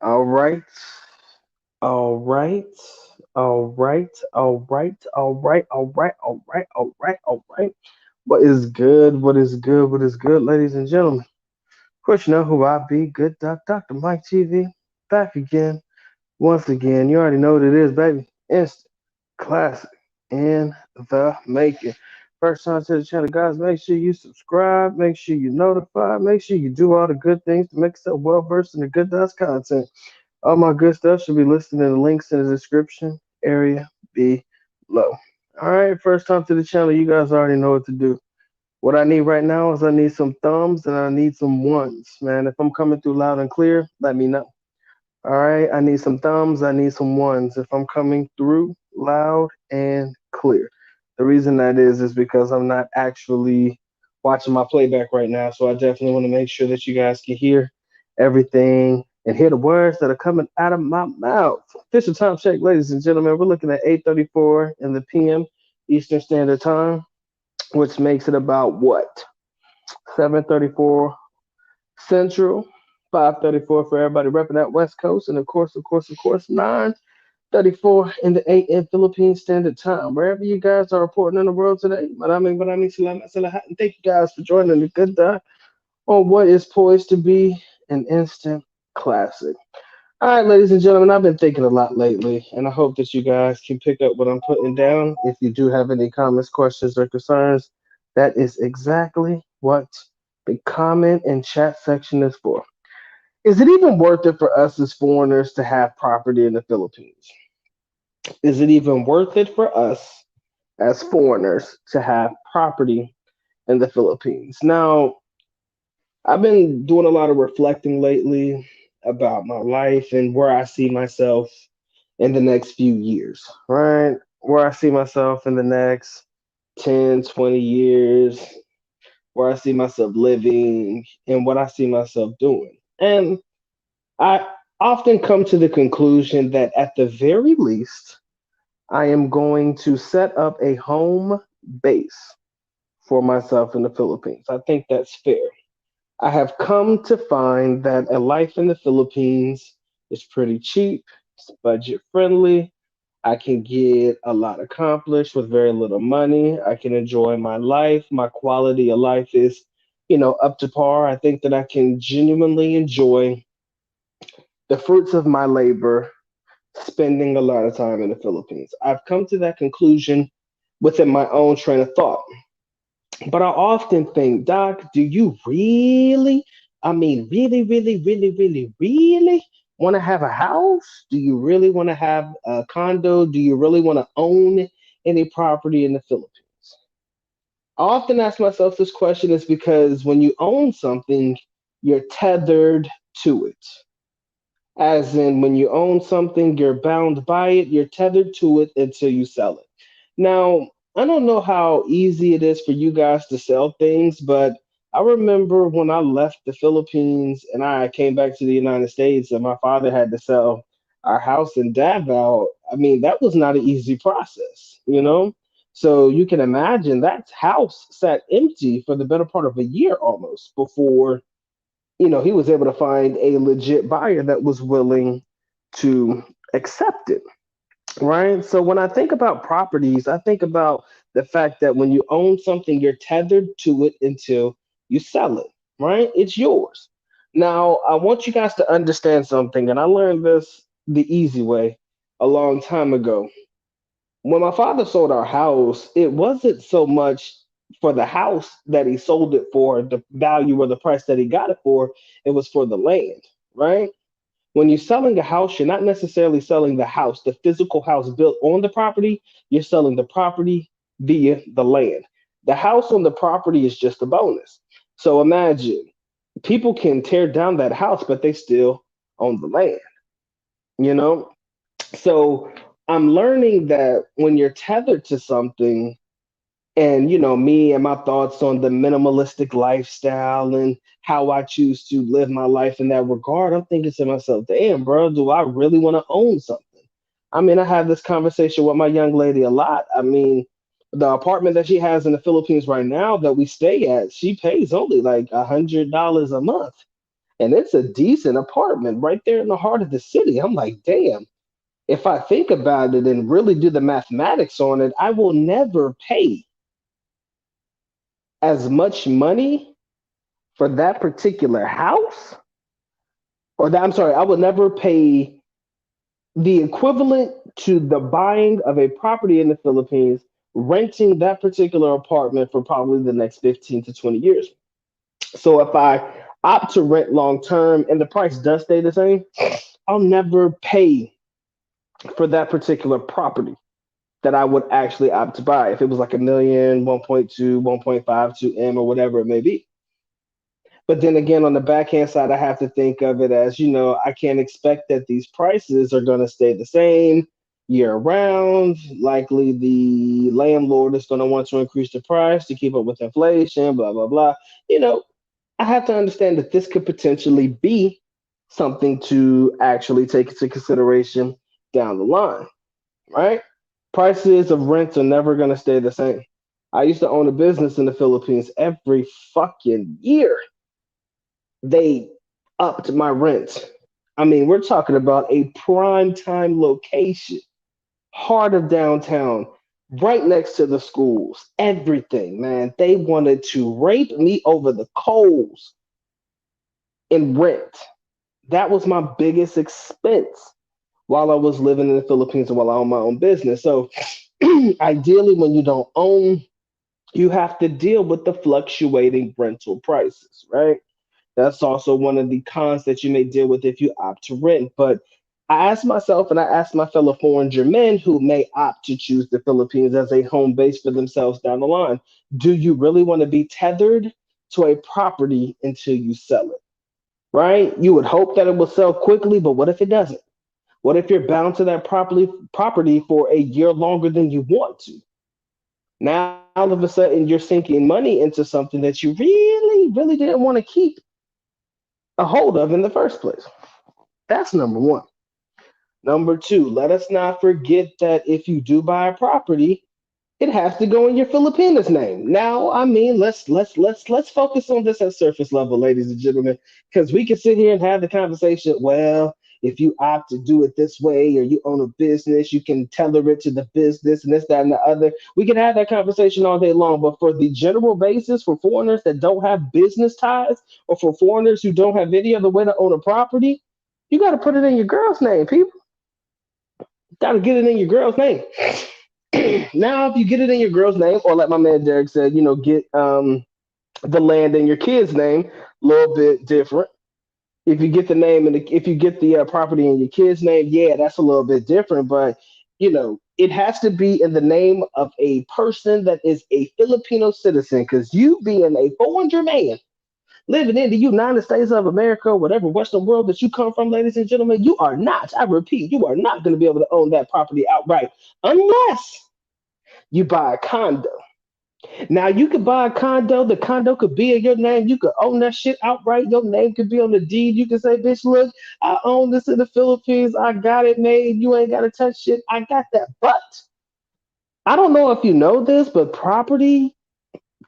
All right. All right. All right. All right. All right. All right. All right. All right. All right. What is good? What is good? What is good, ladies and gentlemen? Of course, you know who I be. Good Doc, Dr. Mike TV. Back again. Once again. You already know what it is, baby. Instant classic in the making. First time to the channel, guys. Make sure you subscribe. Make sure you notify. Make sure you do all the good things to make yourself well versed in the good Docs content. All my good stuff should be listed in the links in the description area below. All right, first time to the channel, you guys already know what to do. What I need right now is I need some thumbs and I need some ones, man. If I'm coming through loud and clear, let me know. All right, I need some thumbs, I need some ones if I'm coming through loud and clear. The reason that is because I'm not actually watching my playback right now, so I definitely want to make sure that you guys can hear everything and hear the words that are coming out of my mouth. Official time check, ladies and gentlemen. We're looking at 8:34 in the PM Eastern Standard Time, which makes it about what? 7:34 Central, 5:34 for everybody repping that West Coast, and of course, 9:34 in the AM Philippine Standard Time. Wherever you guys are reporting in the world today, maraming salamat and thank you guys for joining the good doc on what is poised to be an instant classic. All right, ladies and gentlemen, I've been thinking a lot lately, and I hope that you guys can pick up what I'm putting down. If you do have any comments, questions, or concerns, that is exactly what the comment and chat section is for. Is it even worth it for us as foreigners to have property in the Philippines? Is it even worth it for us as foreigners to have property in the Philippines? Now, I've been doing a lot of reflecting lately about my life and where I see myself in the next few years, right? Where I see myself in the next 10, 20 years, where I see myself living, and what I see myself doing. And I often come to the conclusion that at the very least, I am going to set up a home base for myself in the Philippines. I think that's fair. I have come to find that a life in the Philippines is pretty cheap, it's budget friendly. I can get a lot accomplished with very little money. I can enjoy my life. My quality of life is, up to par. I think that I can genuinely enjoy the fruits of my labor spending a lot of time in the Philippines. I've come to that conclusion within my own train of thought. But I often think, Doc, do you really, really want to have a house? Do you really want to have a condo? Do you really want to own any property in the Philippines? I often ask myself this question is because when you own something, you're tethered to it. As in, when you own something, you're bound by it, you're tethered to it until you sell it. Now, I don't know how easy it is for you guys to sell things, but I remember when I left the Philippines and I came back to the United States and my father had to sell our house in Davao. I mean, that was not an easy process, you know? So you can imagine that house sat empty for the better part of a year almost before he was able to find a legit buyer that was willing to accept it, right? So when I think about properties, I think about the fact that when you own something, you're tethered to it until you sell it, right? It's yours. Now, I want you guys to understand something, and I learned this the easy way a long time ago. When my father sold our house, it wasn't so much for the house that he sold it for, the value or the price that he got it for, it was for the land, right? When you're selling a house, you're not necessarily selling the house, the physical house built on the property, you're selling the property via the land. The house on the property is just a bonus. So imagine people can tear down that house, but they still own the land, you know? So I'm learning that when you're tethered to something, and me and my thoughts on the minimalistic lifestyle and how I choose to live my life in that regard, I'm thinking to myself, damn, bro, do I really want to own something? I mean, I have this conversation with my young lady a lot. I mean, the apartment that she has in the Philippines right now that we stay at, she pays only like $100 a month. and it's a decent apartment right there in the heart of the city. I'm like, damn, if I think about it and really do the mathematics on it, I will never pay as much money for that particular house, or that, I'm sorry, I would never pay the equivalent to the buying of a property in the Philippines, renting that particular apartment for probably the next 15 to 20 years. So if I opt to rent long term and the price does stay the same, I'll never pay for that particular property that I would actually opt to buy. If it was like a million, 1.2, 1.5 to M or whatever it may be. But then again, on the backhand side, I have to think of it as, I can't expect that these prices are going to stay the same year round. Likely the landlord is going to want to increase the price to keep up with inflation, blah, blah, blah. You know, I have to understand that this could potentially be something to actually take into consideration down the line, right? Prices of rents are never going to stay the same. I used to own a business in the Philippines. Every fucking year they upped my rent. I mean, we're talking about a prime time location, heart of downtown, right next to the schools, everything, man. They wanted to rape me over the coals in rent. That was my biggest expense while I was living in the Philippines and while I own my own business. So, ideally, when you don't own, you have to deal with the fluctuating rental prices, right? That's also one of the cons that you may deal with if you opt to rent. But I ask myself and I ask my fellow foreigner men who may opt to choose the Philippines as a home base for themselves down the line, do you really want to be tethered to a property until you sell it? Right? You would hope that it will sell quickly, but what if it doesn't? What if you're bound to that property for a year longer than you want to? Now all of a sudden you're sinking money into something that you really, really didn't want to keep a hold of in the first place. That's number one. Number two, let us not forget that if you do buy a property, it has to go in your Filipinas name. Now, I mean, let's focus on this at surface level, ladies and gentlemen, because we can sit here and have the conversation. Well, if you opt to do it this way, or you own a business, you can tether it to the business and this, that, and the other. We can have that conversation all day long. But for the general basis, for foreigners that don't have business ties, or for foreigners who don't have any other way to own a property, you got to put it in your girl's name, people. Got to get it in your girl's name. Now, if you get it in your girl's name, or like my man Derek said, get the land in your kid's name, a little bit different. If you get the name and if you get the property in your kid's name, yeah, that's a little bit different. But it has to be in the name of a person that is a Filipino citizen, because you being a 400 man living in the United States of America, whatever Western world that you come from, ladies and gentlemen, you are not, I repeat, you are not going to be able to own that property outright unless you buy a condo. Now you could buy a condo. The condo could be in your name. You could own that shit outright. Your name could be on the deed. You can say, "Bitch, look, I own this in the Philippines. I got it made. You ain't got to touch shit. I got that." But I don't know if you know this, but property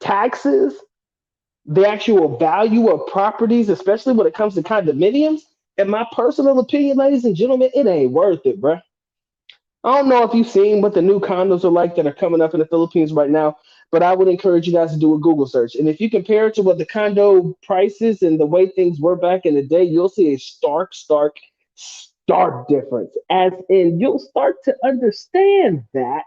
taxes, the actual value of properties, especially when it comes to condominiums, in my personal opinion, ladies and gentlemen, it ain't worth it, bruh. I don't know if you've seen what the new condos are like that are coming up in the Philippines right now, but I would encourage you guys to do a Google search. And if you compare it to what the condo prices and the way things were back in the day, you'll see a stark difference. As in, you'll start to understand that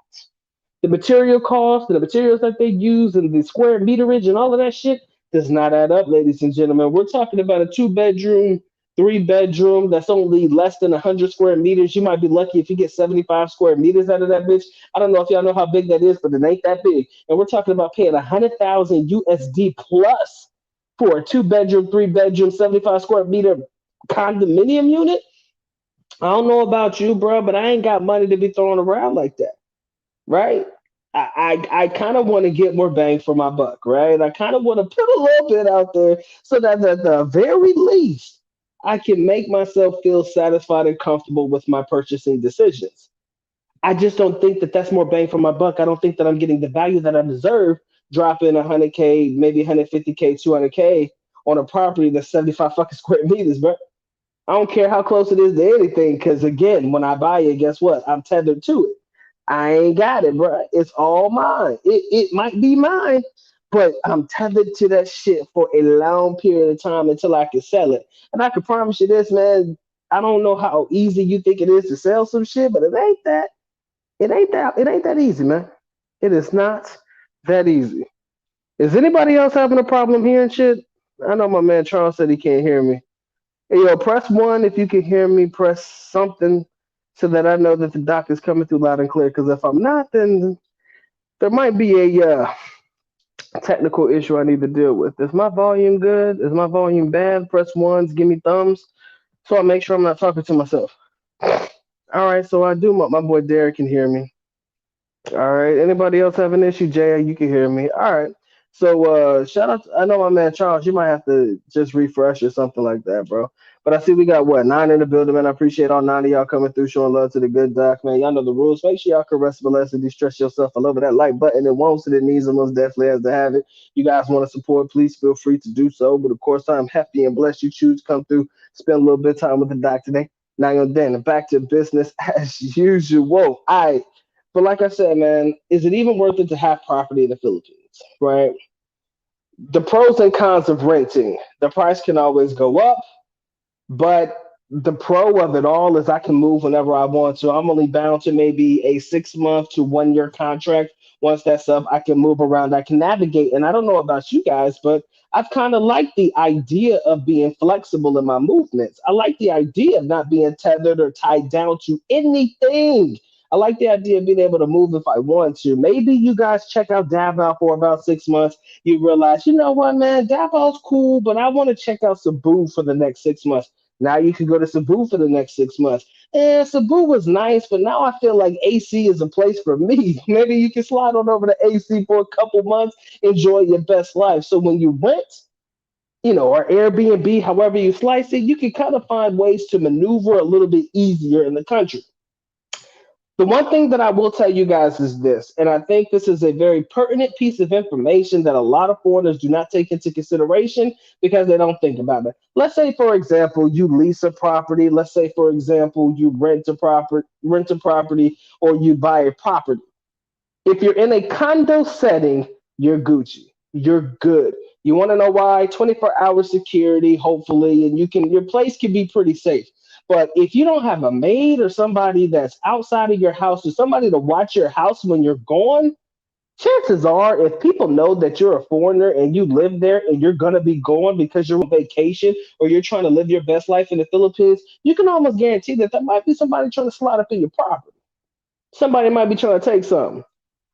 the material cost and the materials that they use and the square meterage and all of that shit does not add up, ladies and gentlemen. We're talking about a two-bedroom, three-bedroom that's only less than 100 square meters. You might be lucky if you get 75 square meters out of that bitch. I don't know if y'all know how big that is, but it ain't that big. And we're talking about paying 100,000 USD plus for a two-bedroom, three-bedroom, 75 square meter condominium unit. I don't know about you, bro, but I ain't got money to be throwing around like that, right? I kind of want to get more bang for my buck, right? I kind of want to put a little bit out there so that at the very least, I can make myself feel satisfied and comfortable with my purchasing decisions. I just don't think that that's more bang for my buck. I don't think that I'm getting the value that I deserve dropping 100K, maybe 150K, 200K on a property that's 75 fucking square meters, bro. I don't care how close it is to anything, because again, when I buy it, guess what? I'm tethered to it. I ain't got it, bro. It's all mine. It might be mine, but I'm tethered to that shit for a long period of time until I can sell it. And I can promise you this, man. I don't know how easy you think it is to sell some shit, but it ain't that. It ain't that easy, man. It is not that easy. Is anybody else having a problem hearing shit? I know my man Charles said he can't hear me. Hey, yo, press one if you can hear me. Press something so that I know that the doc is coming through loud and clear. Because if I'm not, then there might be a technical issue I need to deal with. Is my volume good? Is my volume bad? Press ones, give me thumbs, so I make sure I'm not talking to myself. All right, so I do. My boy Derek can hear me. All right. Anybody else have an issue? Jay, you can hear me. All right. So shout out I know my man Charles, you might have to just refresh or something like that, bro. But I see we got what, nine in the building, man. I appreciate all nine of y'all coming through, showing love to the good doc, man. Y'all know the rules. Make sure y'all can rest, relax, and de-stress yourself. I love that like button. It wants it, it needs it, most definitely has to have it. You guys want to support, please feel free to do so. But of course, I'm happy and blessed you choose to come through, spend a little bit of time with the doc today. Now then, back to business as usual. I but like I said, man, is it even worth it to have property in the Philippines? Right? The pros and cons of renting. The price can always go up, but the pro of it all is I can move whenever I want to. I'm only bound to maybe a 6 month to 1 year contract. Once that's up, I can move around. I can navigate. And I don't know about you guys, but I've kind of liked the idea of being flexible in my movements. I like the idea of not being tethered or tied down to anything. I like the idea of being able to move if I want to. Maybe you guys check out Davao for about 6 months. You realize, you know what, man, Davao's cool, but I want to check out Cebu for the next 6 months. Now you can go to Cebu for the next 6 months. And Cebu was nice, but now I feel like AC is a place for me. Maybe you can slide on over to AC for a couple months, enjoy your best life. So when you rent, or Airbnb, however you slice it, you can kind of find ways to maneuver a little bit easier in the country. The one thing that I will tell you guys is this, and I think this is a very pertinent piece of information that a lot of foreigners do not take into consideration because they don't think about it. Let's say, for example, you lease a property. Let's say, for example, you rent a property, or you buy a property. If you're in a condo setting, you're Gucci. You're good. You want to know why? 24-hour security, hopefully, and your place can be pretty safe. But if you don't have a maid or somebody that's outside of your house or somebody to watch your house when you're gone, chances are if people know that you're a foreigner and you live there and you're going to be gone because you're on vacation or you're trying to live your best life in the Philippines, you can almost guarantee that there might be somebody trying to slide up in your property. Somebody might be trying to take something,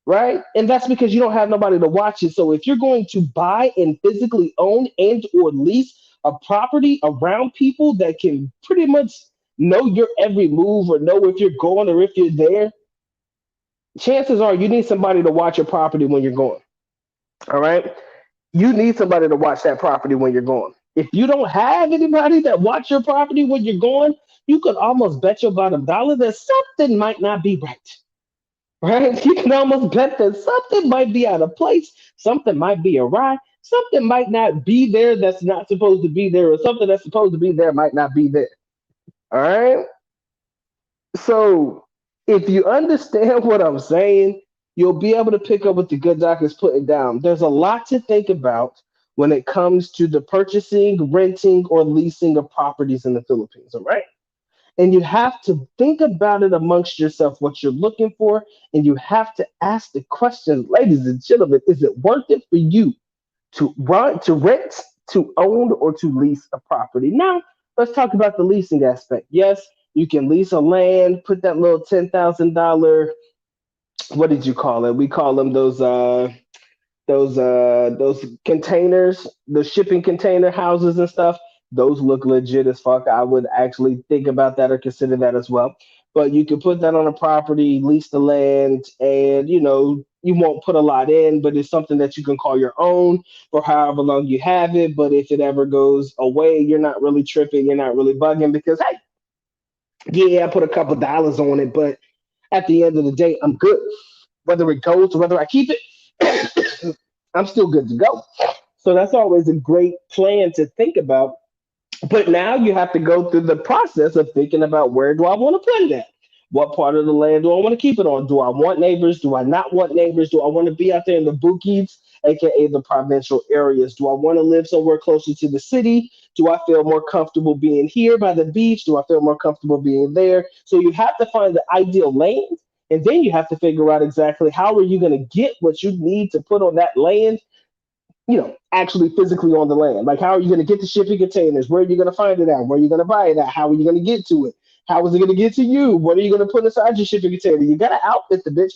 right? And that's because you don't have nobody to watch it. So if you're going to buy and physically own and or lease a property around people that can pretty much know your every move or know if you're going or if you're there, chances are you need somebody to watch your property when you're going. All right? You need somebody to watch that property when you're going. If you don't have anybody that watch your property when you're going, you could almost bet your bottom dollar that something might not be right, right? You can almost bet that something might be out of place, something might be awry, something might not be there that's not supposed to be there, or something that's supposed to be there might not be there. All right. So if you understand what I'm saying, you'll be able to pick up what the good doc is putting down. There's a lot to think about when it comes to the purchasing, renting, or leasing of properties in the Philippines. All right. And you have to think about it amongst yourself, what you're looking for, and you have to ask the question, ladies and gentlemen, is it worth it for you to rent, to own, or to lease a property? Now, let's talk about the leasing aspect. Yes, you can lease a land, put that little $10,000, what did you call it? We call them those containers, the shipping container houses and stuff. Those look legit as fuck. I would actually think about that or consider that as well. But you can put that on a property, lease the land, and you won't put a lot in, but it's something that you can call your own for however long you have it. But if it ever goes away, you're not really tripping, you're not really bugging because hey, yeah, I put a couple dollars on it, but at the end of the day, I'm good. Whether it goes or whether I keep it, I'm still good to go. So that's always a great plan to think about, but now you have to go through the process of thinking about, where do I want to put it at? What part of the land do I want to keep it on? Do I want neighbors? Do I not want neighbors? Do I want to be out there in the bookies, aka the provincial areas? Do I want to live somewhere closer to the city? Do I feel more comfortable being here by the beach? Do I feel more comfortable being there? So you have to find the ideal land, and then you have to figure out exactly how are you going to get what you need to put on that land, actually physically on the land. Like, how are you going to get the shipping containers? Where are you going to find it at? Where are you going to buy it at? How are you going to get to it? How is it going to get to you? What are you going to put inside your shipping container? You got to outfit the bitch.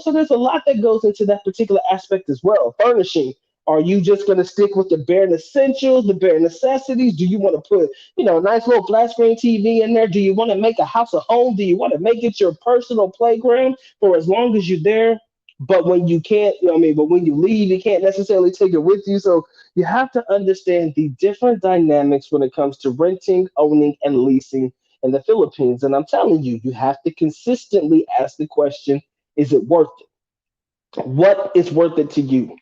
So there's a lot that goes into that particular aspect as well. Furnishing. Are you just going to stick with the bare essentials, the bare necessities? Do you want to put, a nice little flat screen TV in there? Do you want to make a house a home? Do you want to make it your personal playground for as long as you're there? But when you can't, but when you leave, you can't necessarily take it with you. So you have to understand the different dynamics when it comes to renting, owning, and leasing in the Philippines. And I'm telling you, you have to consistently ask the question, is it worth it? What is worth it to you?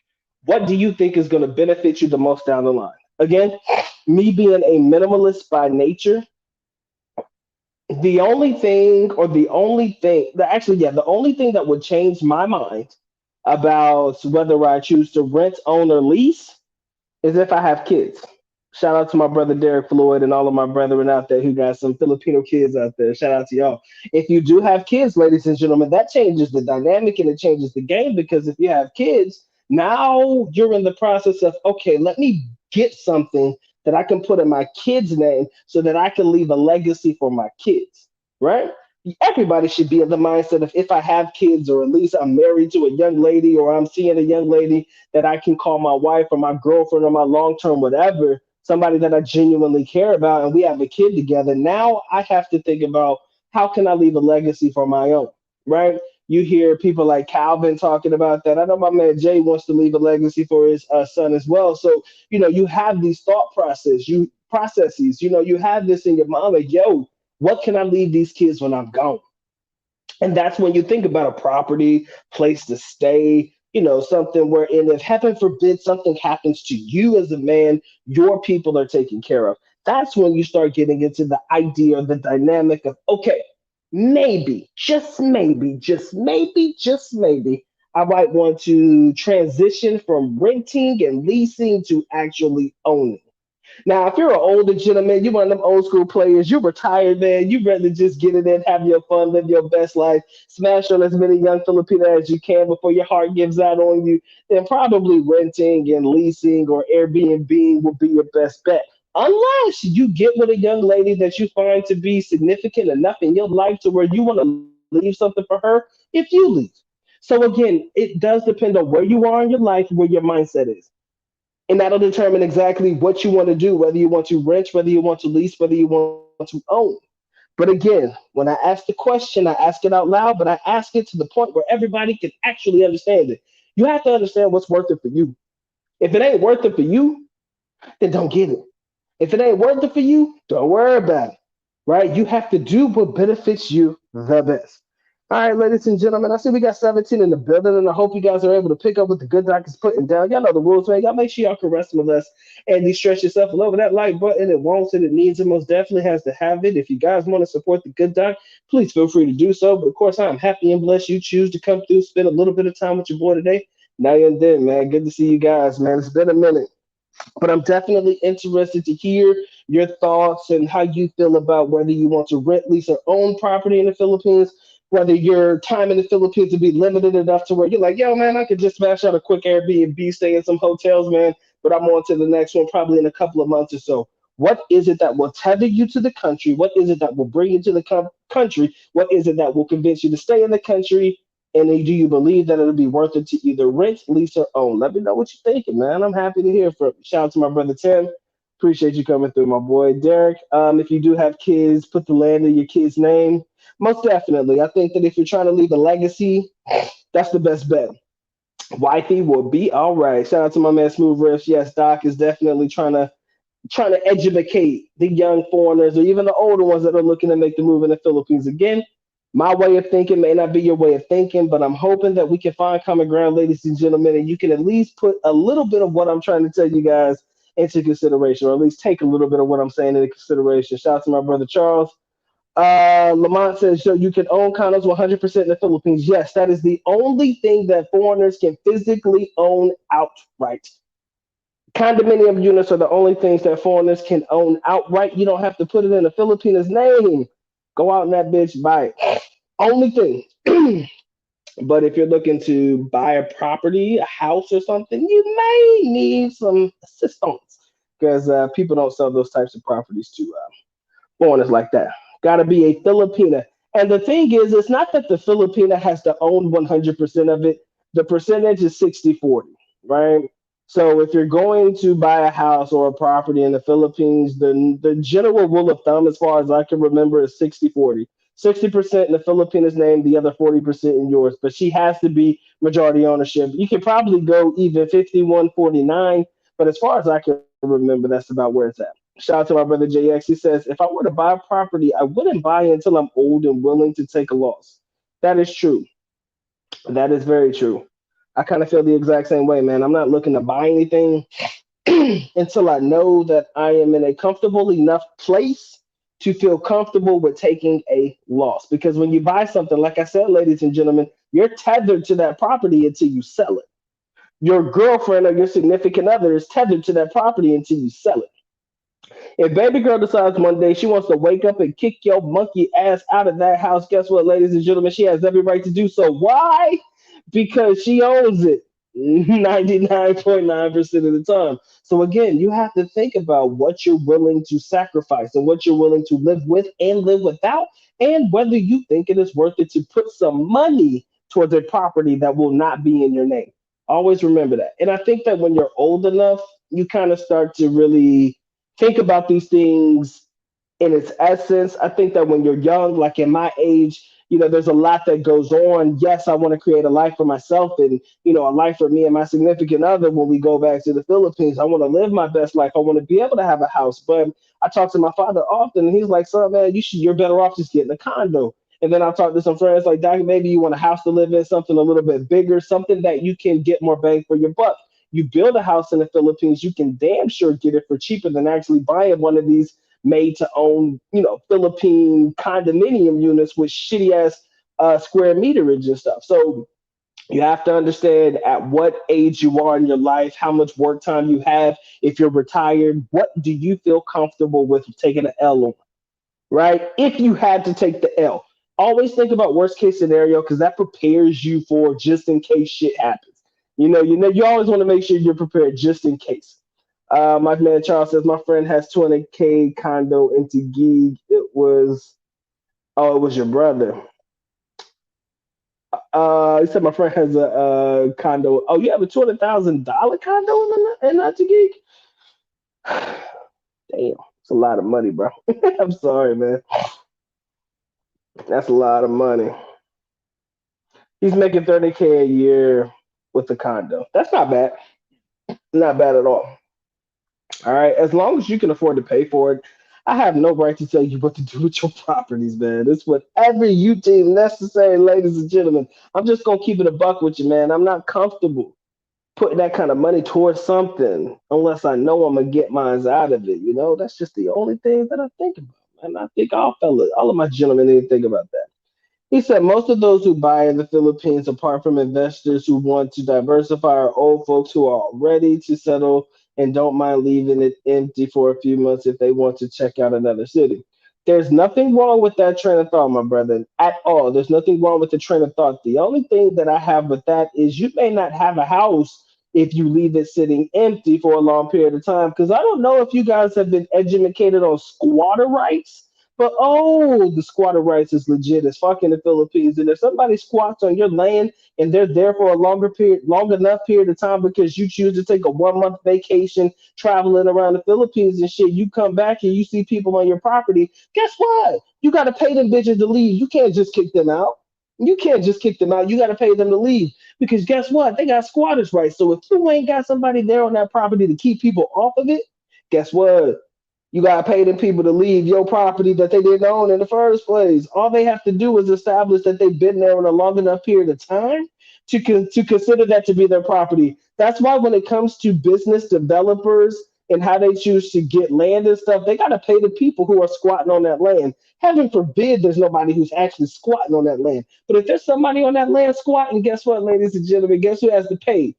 What do you think is going to benefit you the most down the line? Again, me being a minimalist by nature, the only thing, or the only thing that actually, yeah, the only thing that would change my mind about whether I choose to rent, own, or lease is if I have kids. Shout out to my brother Derek Floyd and all of my brethren out there who got some Filipino kids out there. Shout out to y'all. If you do have kids, ladies and gentlemen, that changes the dynamic and it changes the game, because if you have kids, now you're in the process of, okay, let me get something that I can put in my kid's name so that I can leave a legacy for my kids, right? Everybody should be in the mindset of, if I have kids, or at least I'm married to a young lady, or I'm seeing a young lady that I can call my wife or my girlfriend or my long term whatever, somebody that I genuinely care about, and we have a kid together. Now I have to think about, how can I leave a legacy for my own, right? You hear people like Calvin talking about that. I know my man Jay wants to leave a legacy for his son as well. So, you have these processes, you have this in your mind, like, yo, what can I leave these kids when I'm gone? And that's when you think about a property, place to stay, something wherein, if heaven forbid something happens to you as a man, your people are taken care of. That's when you start getting into the idea, the dynamic of, okay, maybe, just maybe, I might want to transition from renting and leasing to actually owning. Now, if you're an older gentleman, you one of them old school players, you retired, man, you rather just get it in, have your fun, live your best life, smash on as many young Filipino as you can before your heart gives out on you, then probably renting and leasing or Airbnb will be your best bet. Unless you get with a young lady that you find to be significant enough in your life to where you want to leave something for her if you leave. So again, it does depend on where you are in your life, where your mindset is, and that'll determine exactly what you want to do, whether you want to rent, whether you want to lease, whether you want to own. But again, when I ask the question, I ask it out loud, but I ask it to the point where everybody can actually understand it. You have to understand what's worth it for you. If it ain't worth it for you, then don't get it. If it ain't worth it for you, don't worry about it. Right? You have to do what benefits you the best. All right, ladies and gentlemen, I see we got 17 in the building, and I hope you guys are able to pick up what the good doc is putting down. Y'all know the rules, man. Y'all make sure y'all can rest with us and you stretch yourself all over that like button. It wants it, it needs it, most definitely has to have it. If you guys want to support the good doc, please feel free to do so. But of course, I'm happy and blessed you choose to come through, spend a little bit of time with your boy today. Now you're then, man. Good to see you guys, man. It's been a minute, but I'm definitely interested to hear your thoughts and how you feel about whether you want to rent, lease, or own property in the Philippines. Whether your time in the Philippines will be limited enough to where you're like, yo, man, I could just smash out a quick Airbnb, stay in some hotels, man, but I'm on to the next one probably in a couple of months or so. What is it that will tether you to the country? What is it that will bring you to the country? What is it that will convince you to stay in the country? And do you believe that it'll be worth it to either rent, lease, or own? Let me know what you're thinking, man. I'm happy to hear from you. Shout out to my brother Tim. Appreciate you coming through, my boy Derek. If you do have kids, put the land in your kid's name. Most definitely. I think that if you're trying to leave a legacy, that's the best bet. Wifey will be all right. Shout out to my man Smooth Riffs. Yes, Doc is definitely trying to educate the young foreigners or even the older ones that are looking to make the move in the Philippines again. My way of thinking may not be your way of thinking, but I'm hoping that we can find common ground, ladies and gentlemen, and you can at least put a little bit of what I'm trying to tell you guys into consideration, or at least take a little bit of what I'm saying into consideration. Shout out to my brother Charles. Lamont says, so you can own condos 100% in the Philippines. Yes, that is the only thing that foreigners can physically own outright. Condominium units are the only things that foreigners can own outright. You don't have to put it in a Filipina's name. Go out in that bitch, buy it. Only thing. But if you're looking to buy a property, a house or something, you may need some assistance because people don't sell those types of properties to foreigners like that. Got to be a Filipina. And the thing is, it's not that the Filipina has to own 100% of it. The percentage is 60-40, right? So if you're going to buy a house or a property in the Philippines, the general rule of thumb, as far as I can remember, is 60-40. 60% in the Filipinas name, the other 40% in yours. But she has to be majority ownership. You can probably go even 51-49, but as far as I can remember, that's about where it's at. Shout out to my brother JX. He says, if I were to buy a property, I wouldn't buy it until I'm old and willing to take a loss. That is true. That is very true. I kind of feel the exact same way, man. I'm not looking to buy anything until I know that I am in a comfortable enough place to feel comfortable with taking a loss. Because when you buy something, like I said, ladies and gentlemen, you're tethered to that property until you sell it. Your girlfriend or your significant other is tethered to that property until you sell it. If baby girl decides one day she wants to wake up and kick your monkey ass out of that house, guess what, ladies and gentlemen? She has every right to do so. Why? Because she owns it 99.9% of the time. So again, you have to think about what you're willing to sacrifice and what you're willing to live with and live without, and whether you think it is worth it to put some money towards a property that will not be in your name. Always remember that. And I think that when you're old enough, you kind of start to really think about these things in its essence. I think that when you're young, like in my age, there's a lot that goes on. Yes, I want to create a life for myself and, a life for me and my significant other when we go back to the Philippines. I want to live my best life. I want to be able to have a house. But I talk to my father often and he's like, son, man, you're better off just getting a condo. And then I talk to some friends like, Doc, maybe you want a house to live in, something a little bit bigger, something that you can get more bang for your buck. You build a house in the Philippines, you can damn sure get it for cheaper than actually buying one of these made to own, Philippine condominium units with shitty ass square meterage and stuff. So you have to understand at what age you are in your life, how much work time you have. If you're retired, what do you feel comfortable with taking an L on? Right? If you had to take the L, always think about worst case scenario because that prepares you for just in case shit happens. You always want to make sure you're prepared just in case. My man Charles says my friend has 20K condo in Taguig. It was your brother. He said my friend has a condo. Oh, you have a $200,000 condo in Taguig? Damn, it's a lot of money, bro. I'm sorry, man. That's a lot of money. He's making 30K a year with the condo. That's not bad. Not bad at all. All right. As long as you can afford to pay for it, I have no right to tell you what to do with your properties, man. It's whatever you deem necessary, ladies and gentlemen. I'm just gonna keep it a buck with you, man. I'm not comfortable putting that kind of money towards something unless I know I'm gonna get mines out of it. That's just the only thing that I think about. And I think all of my gentlemen need to think about that. He said most of those who buy in the Philippines, apart from investors who want to diversify, are old folks who are ready to settle and don't mind leaving it empty for a few months if they want to check out another city. There's nothing wrong with that train of thought, my brother, at all. There's nothing wrong with the train of thought. The only thing that I have with that is you may not have a house if you leave it sitting empty for a long period of time. Because I don't know if you guys have been educated on squatter rights, but oh, the squatter rights is legit as fuck in the Philippines. And if somebody squats on your land and they're there for a long enough period of time because you choose to take a 1 month vacation traveling around the Philippines and shit, you come back and you see people on your property. Guess what? You got to pay them bitches to leave. You can't just kick them out. You can't just kick them out. You got to pay them to leave because guess what? They got squatters' rights. So if you ain't got somebody there on that property to keep people off of it, guess what? You gotta pay them people to leave your property that they didn't own in the first place. All they have to do is establish that they've been there in a long enough period of time to consider that to be their property. That's why when it comes to business developers and how they choose to get land and stuff, they gotta pay the people who are squatting on that land. Heaven forbid there's nobody who's actually squatting on that land. But if there's somebody on that land squatting, guess what, ladies and gentlemen? Guess who has to pay?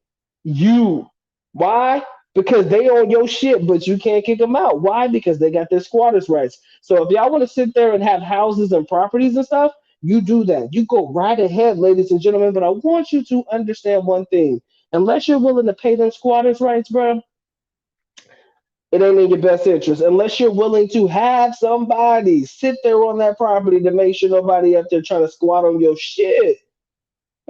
You. Why? Because they own your shit, but you can't kick them out. Why? Because they got their squatters' rights. So if y'all want to sit there and have houses and properties and stuff, you do that. You go right ahead, ladies and gentlemen. But I want you to understand one thing: unless you're willing to pay them squatters' rights, bro, it ain't in your best interest. Unless you're willing to have somebody sit there on that property to make sure nobody up there trying to squat on your shit.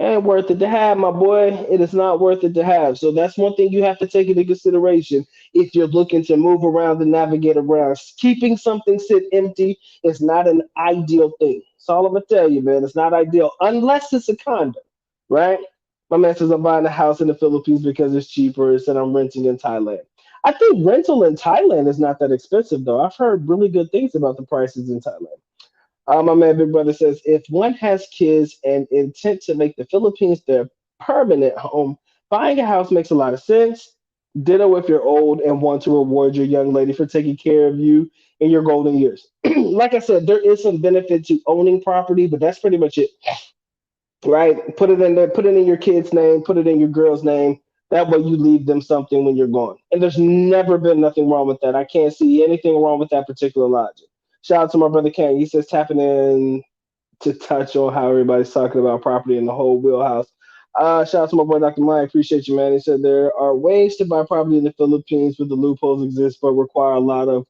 Ain't worth it to have, my boy. It is not worth it to have. So that's one thing you have to take into consideration if you're looking to move around and navigate around. Keeping something sit empty is not an ideal thing. That's all I'm gonna tell you, man. It's not ideal unless it's a condo, right? My man says I'm buying a house in the Philippines because it's cheaper, and I'm renting in Thailand. I think rental in Thailand is not that expensive though. I've heard really good things about the prices in Thailand. My man Big Brother says if one has kids and intent to make the Philippines their permanent home, buying a house makes a lot of sense. Ditto if you're old and want to reward your young lady for taking care of you in your golden years. Like I said, there is some benefit to owning property, but that's pretty much it, right? Put it in there, put it in your kid's name, put it in your girl's name. That way you leave them something when you're gone. And there's never been nothing wrong with that. I can't see anything wrong with that particular logic. Shout out to my brother Ken. He says tapping in to touch on how everybody's talking about property in the whole wheelhouse. Shout out to my boy Dr. Mike. Appreciate you, man. He said there are ways to buy property in the Philippines, but the loopholes exist, but require a lot of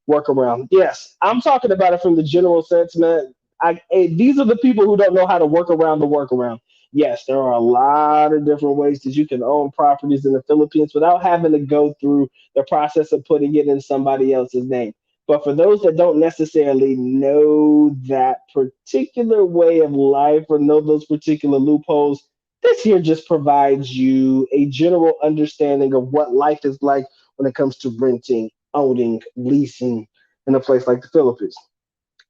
workaround. Yes, I'm talking about it from the general sense, man. These are the people who don't know how to work around the workaround. Yes, there are a lot of different ways that you can own properties in the Philippines without having to go through the process of putting it in somebody else's name. But for those that don't necessarily know that particular way of life or know those particular loopholes, this here just provides you a general understanding of what life is like when it comes to renting, owning, leasing in a place like the Philippines.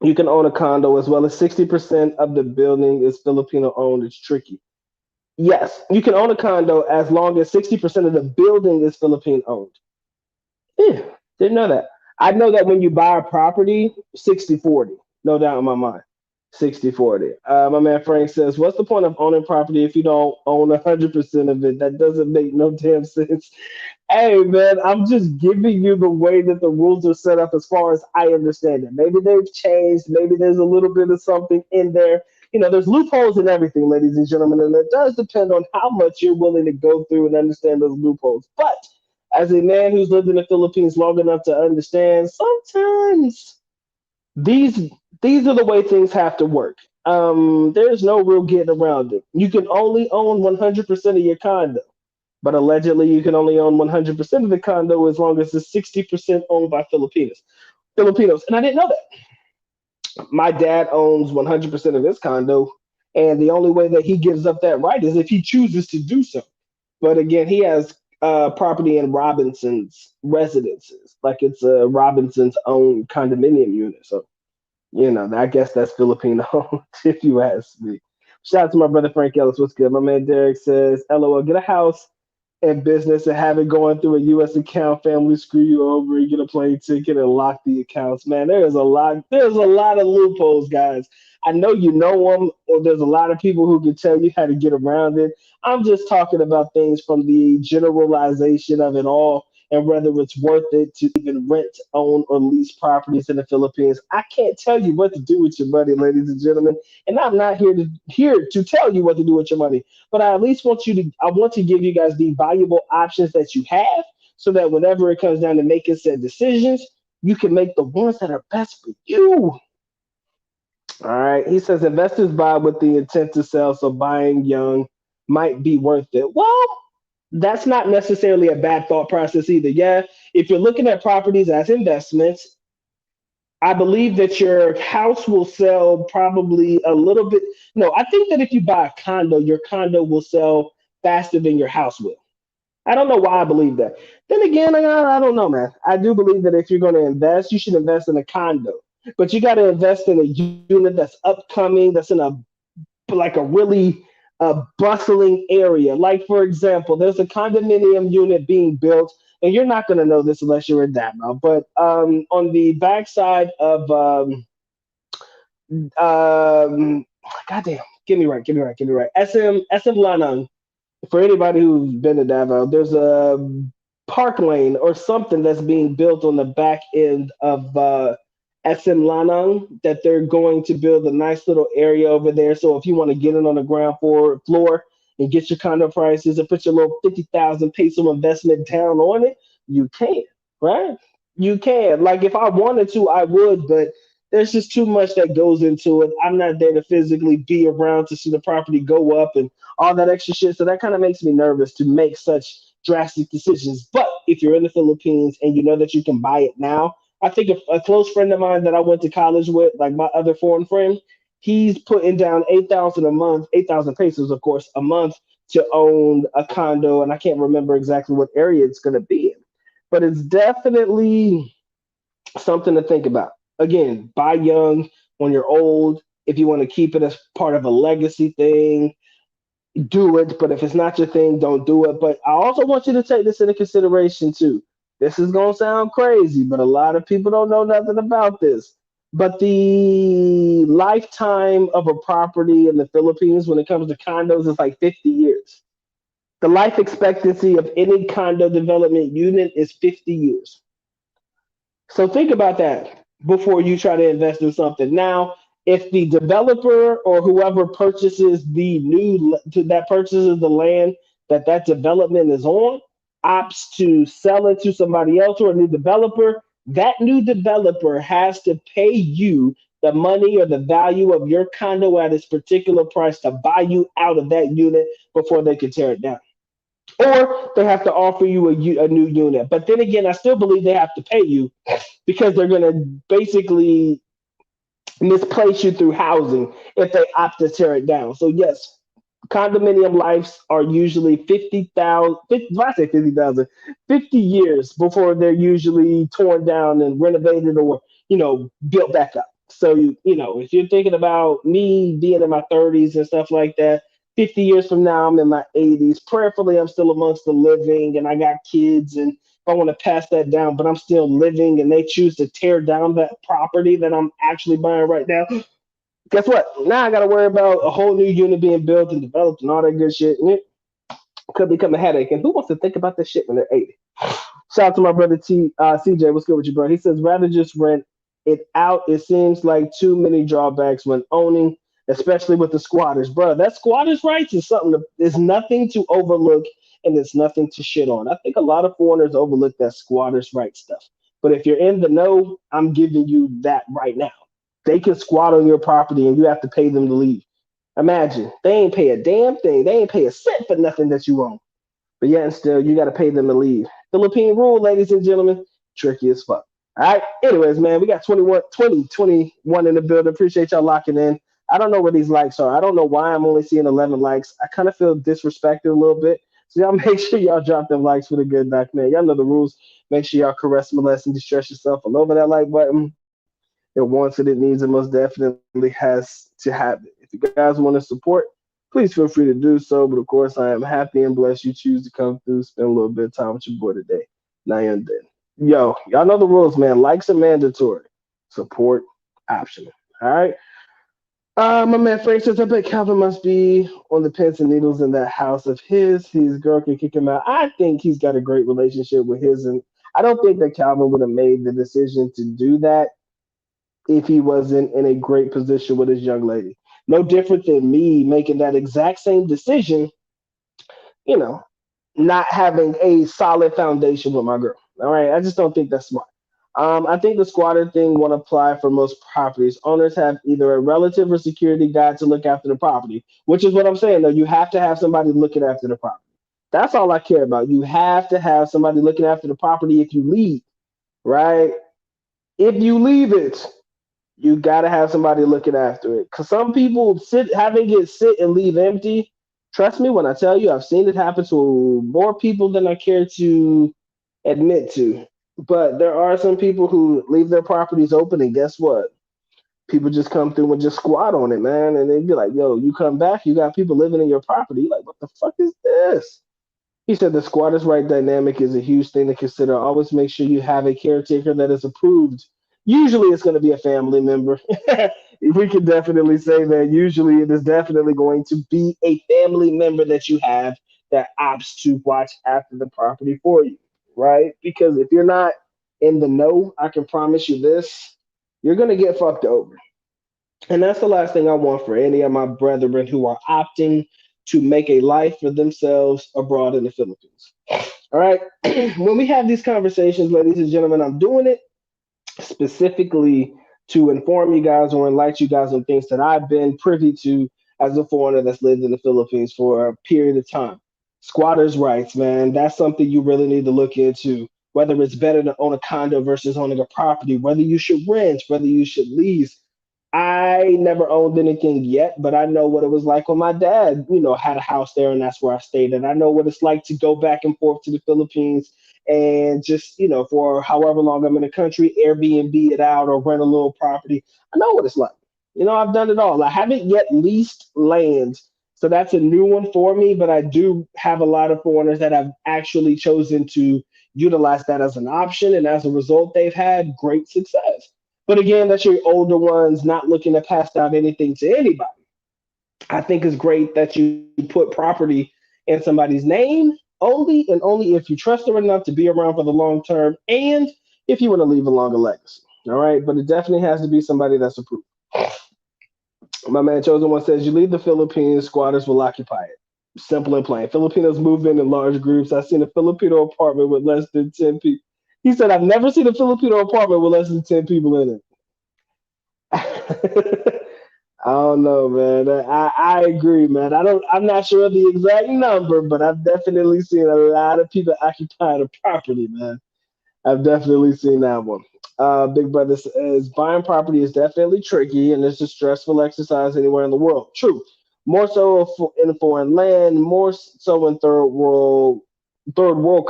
You can own a condo as well as 60% of the building is Filipino owned. It's tricky. Yes, you can own a condo as long as 60% of the building is Filipino owned. Yeah, didn't know that. I know that when you buy a property, 60/40, no doubt in my mind. 60/40. My man Frank says, what's the point of owning property if you don't own 100% of it? That doesn't make no damn sense. Hey, man, I'm just giving you the way that the rules are set up as far as I understand it. Maybe they've changed. Maybe there's a little bit of something in there. There's loopholes in everything, ladies and gentlemen, and it does depend on how much you're willing to go through and understand those loopholes. But as a man who's lived in the Philippines long enough to understand, sometimes these these are the way things have to work. There's no real getting around it. You can only own 100% of your condo, but allegedly you can only own 100% of the condo as long as it's 60% owned by Filipinos. Filipinos, and I didn't know that. My dad owns 100% of his condo, and the only way that he gives up that right is if he chooses to do so. But again, he has property in Robinson's residences, like it's a Robinson's own condominium unit. So, I guess that's Filipino, if you ask me. Shout out to my brother Frank Ellis. What's good? My man Derek says, LOL, get a house and business and have it going through a U.S. account, family screw you over, you get a plane ticket and lock the accounts. Man, there's a lot of loopholes, guys. I know you know them, or there's a lot of people who can tell you how to get around it. I'm just talking about things from the generalization of it all and whether it's worth it to even rent, own, or lease properties in the Philippines. I can't tell you what to do with your money, ladies and gentlemen, and I'm not here to tell you what to do with your money. But I at least want to give you guys the valuable options that you have so that whenever it comes down to making said decisions, you can make the ones that are best for you. All right. He says investors buy with the intent to sell, so buying young might be worth it. Well, that's not necessarily a bad thought process either. Yeah, if you're looking at properties as investments, I believe that your house will sell probably a little bit. No, I think that if you buy a condo, your condo will sell faster than your house will. I don't know why I believe that. Then again, I don't know, man. I do believe that if you're going to invest, you should invest in a condo, but you got to invest in a unit that's upcoming, that's in a like a really bustling area. Like for example, there's a condominium unit being built, and you're not going to know this unless you're in Davao. But on the backside of um, goddamn, get me right. SM Lanang, for anybody who's been to Davao, there's a park lane or something that's being built on the back end of SM Lanang that they're going to build a nice little area over there. So if you want to get in on the ground floor and get your condo prices and put your little 50,000 peso investment down on it, you can, right? You can. Like if I wanted to, I would, but there's just too much that goes into it. I'm not there to physically be around to see the property go up and all that extra shit. So that kind of makes me nervous to make such drastic decisions. But if you're in the Philippines and you know that you can buy it now, I think a close friend of mine that I went to college with, like my other foreign friend, he's putting down 8,000 a month, 8,000 pesos, of course, a month to own a condo, and I can't remember exactly what area it's going to be in, but it's definitely something to think about. Again, buy young when you're old. If you want to keep it as part of a legacy thing, do it. But if it's not your thing, don't do it. But I also want you to take this into consideration too. This is gonna sound crazy, but a lot of people don't know nothing about this. But the lifetime of a property in the Philippines when it comes to condos is like 50 years. The life expectancy of any condo development unit is 50 years. So think about that before you try to invest in something. Now, if the developer or whoever purchases the that purchases the land that development is on opts to sell it to somebody else or a new developer, that new developer has to pay you the money or the value of your condo at its particular price to buy you out of that unit before they can tear it down. Or they have to offer you a new unit. But then again, I still believe they have to pay you because they're going to basically misplace you through housing if they opt to tear it down. So yes, condominium lives are usually 50,000, if I say 50,000, 50 years before they're usually torn down and renovated or, built back up. So, if you're thinking about me being in my 30s and stuff like that, 50 years from now, I'm in my 80s. Prayerfully, I'm still amongst the living and I got kids and if I want to pass that down, but I'm still living and they choose to tear down that property that I'm actually buying right now, guess what? Now I got to worry about a whole new unit being built and developed and all that good shit. And it could become a headache. And who wants to think about this shit when they're 80? Shout out to my brother CJ. What's good with you, bro? He says rather just rent it out. It seems like too many drawbacks when owning, especially with the squatters, bro. That squatters' rights is something that is nothing to overlook and it's nothing to shit on. I think a lot of foreigners overlook that squatters' rights stuff. But if you're in the know, I'm giving you that right now. They can squat on your property and you have to pay them to leave. Imagine they ain't pay a damn thing. They ain't pay a cent for nothing that you own. But yet and still, you got to pay them to leave. Philippine rule, ladies and gentlemen, tricky as fuck. All right. Anyways, man, we got 21 in the building. Appreciate y'all locking in. I don't know where these likes are. I don't know why I'm only seeing 11 likes. I kind of feel disrespected a little bit. So y'all make sure y'all drop them likes for the good doc, man. Y'all know the rules. Make sure y'all caress, molest, and distress yourself all over that like button. It wants it, it needs it, most definitely has to have it. If you guys want to support, please feel free to do so. But of course, I am happy and blessed you choose to come through, spend a little bit of time with your boy today. Now you're done. Yo, y'all know the rules, man. Likes are mandatory, support optional. All right. My man Frank says, I bet Calvin must be on the pins and needles in that house of his. His girl can kick him out. I think he's got a great relationship with his, and I don't think that Calvin would have made the decision to do that if he wasn't in a great position with his young lady. No different than me making that exact same decision, you know, not having a solid foundation with my girl. All right. I just don't think that's smart. I think the squatter thing won't apply for most properties. Owners have either a relative or security guard to look after the property, which is what I'm saying, though. You have to have somebody looking after the property. That's all I care about. You have to have somebody looking after the property if you leave, right? If you leave it, you got to have somebody looking after it. Cause some people having it sit and leave empty. Trust me when I tell you, I've seen it happen to more people than I care to admit to. But there are some people who leave their properties open, and guess what? People just come through and just squat on it, man. And they'd be like, yo, you come back, you got people living in your property. You're like, what the fuck is this? He said the squatters' right dynamic is a huge thing to consider. Always make sure you have a caretaker that is approved. Usually it's going to be a family member. We can definitely say that. Usually it is definitely going to be a family member that you have that opts to watch after the property for you, right? Because if you're not in the know, I can promise you this, you're going to get fucked over. And that's the last thing I want for any of my brethren who are opting to make a life for themselves abroad in the Philippines. All right. When we have these conversations, ladies and gentlemen, I'm doing it specifically to inform you guys or enlighten you guys on things that I've been privy to as a foreigner that's lived in the Philippines for a period of time. Squatters' rights, man, that's something you really need to look into. Whether it's better to own a condo versus owning a property, whether you should rent, whether you should lease. I never owned anything yet, but I know what it was like when my dad, had a house there and that's where I stayed. And I know what it's like to go back and forth to the Philippines and just, for however long I'm in the country, Airbnb it out or rent a little property. I know what it's like. I've done it all. I haven't yet leased land. So that's a new one for me, but I do have a lot of foreigners that have actually chosen to utilize that as an option. And as a result, they've had great success. But again, that's your older ones not looking to pass down anything to anybody. I think it's great that you put property in somebody's name only if you trust them enough to be around for the long term and if you want to leave a longer legacy. All right. But it definitely has to be somebody that's approved. My man Chosen One says, you leave the Philippines, squatters will occupy it. Simple and plain. Filipinos move in large groups. I've seen a Filipino apartment with less than 10 people. He said, I've never seen a Filipino apartment with less than 10 people in it. I don't know, man. I agree, man. I'm not sure of the exact number, but I've definitely seen a lot of people occupying the property, man. I've definitely seen that one. Big Brother says buying property is definitely tricky and it's a stressful exercise anywhere in the world. True. More so in foreign land, more so in third world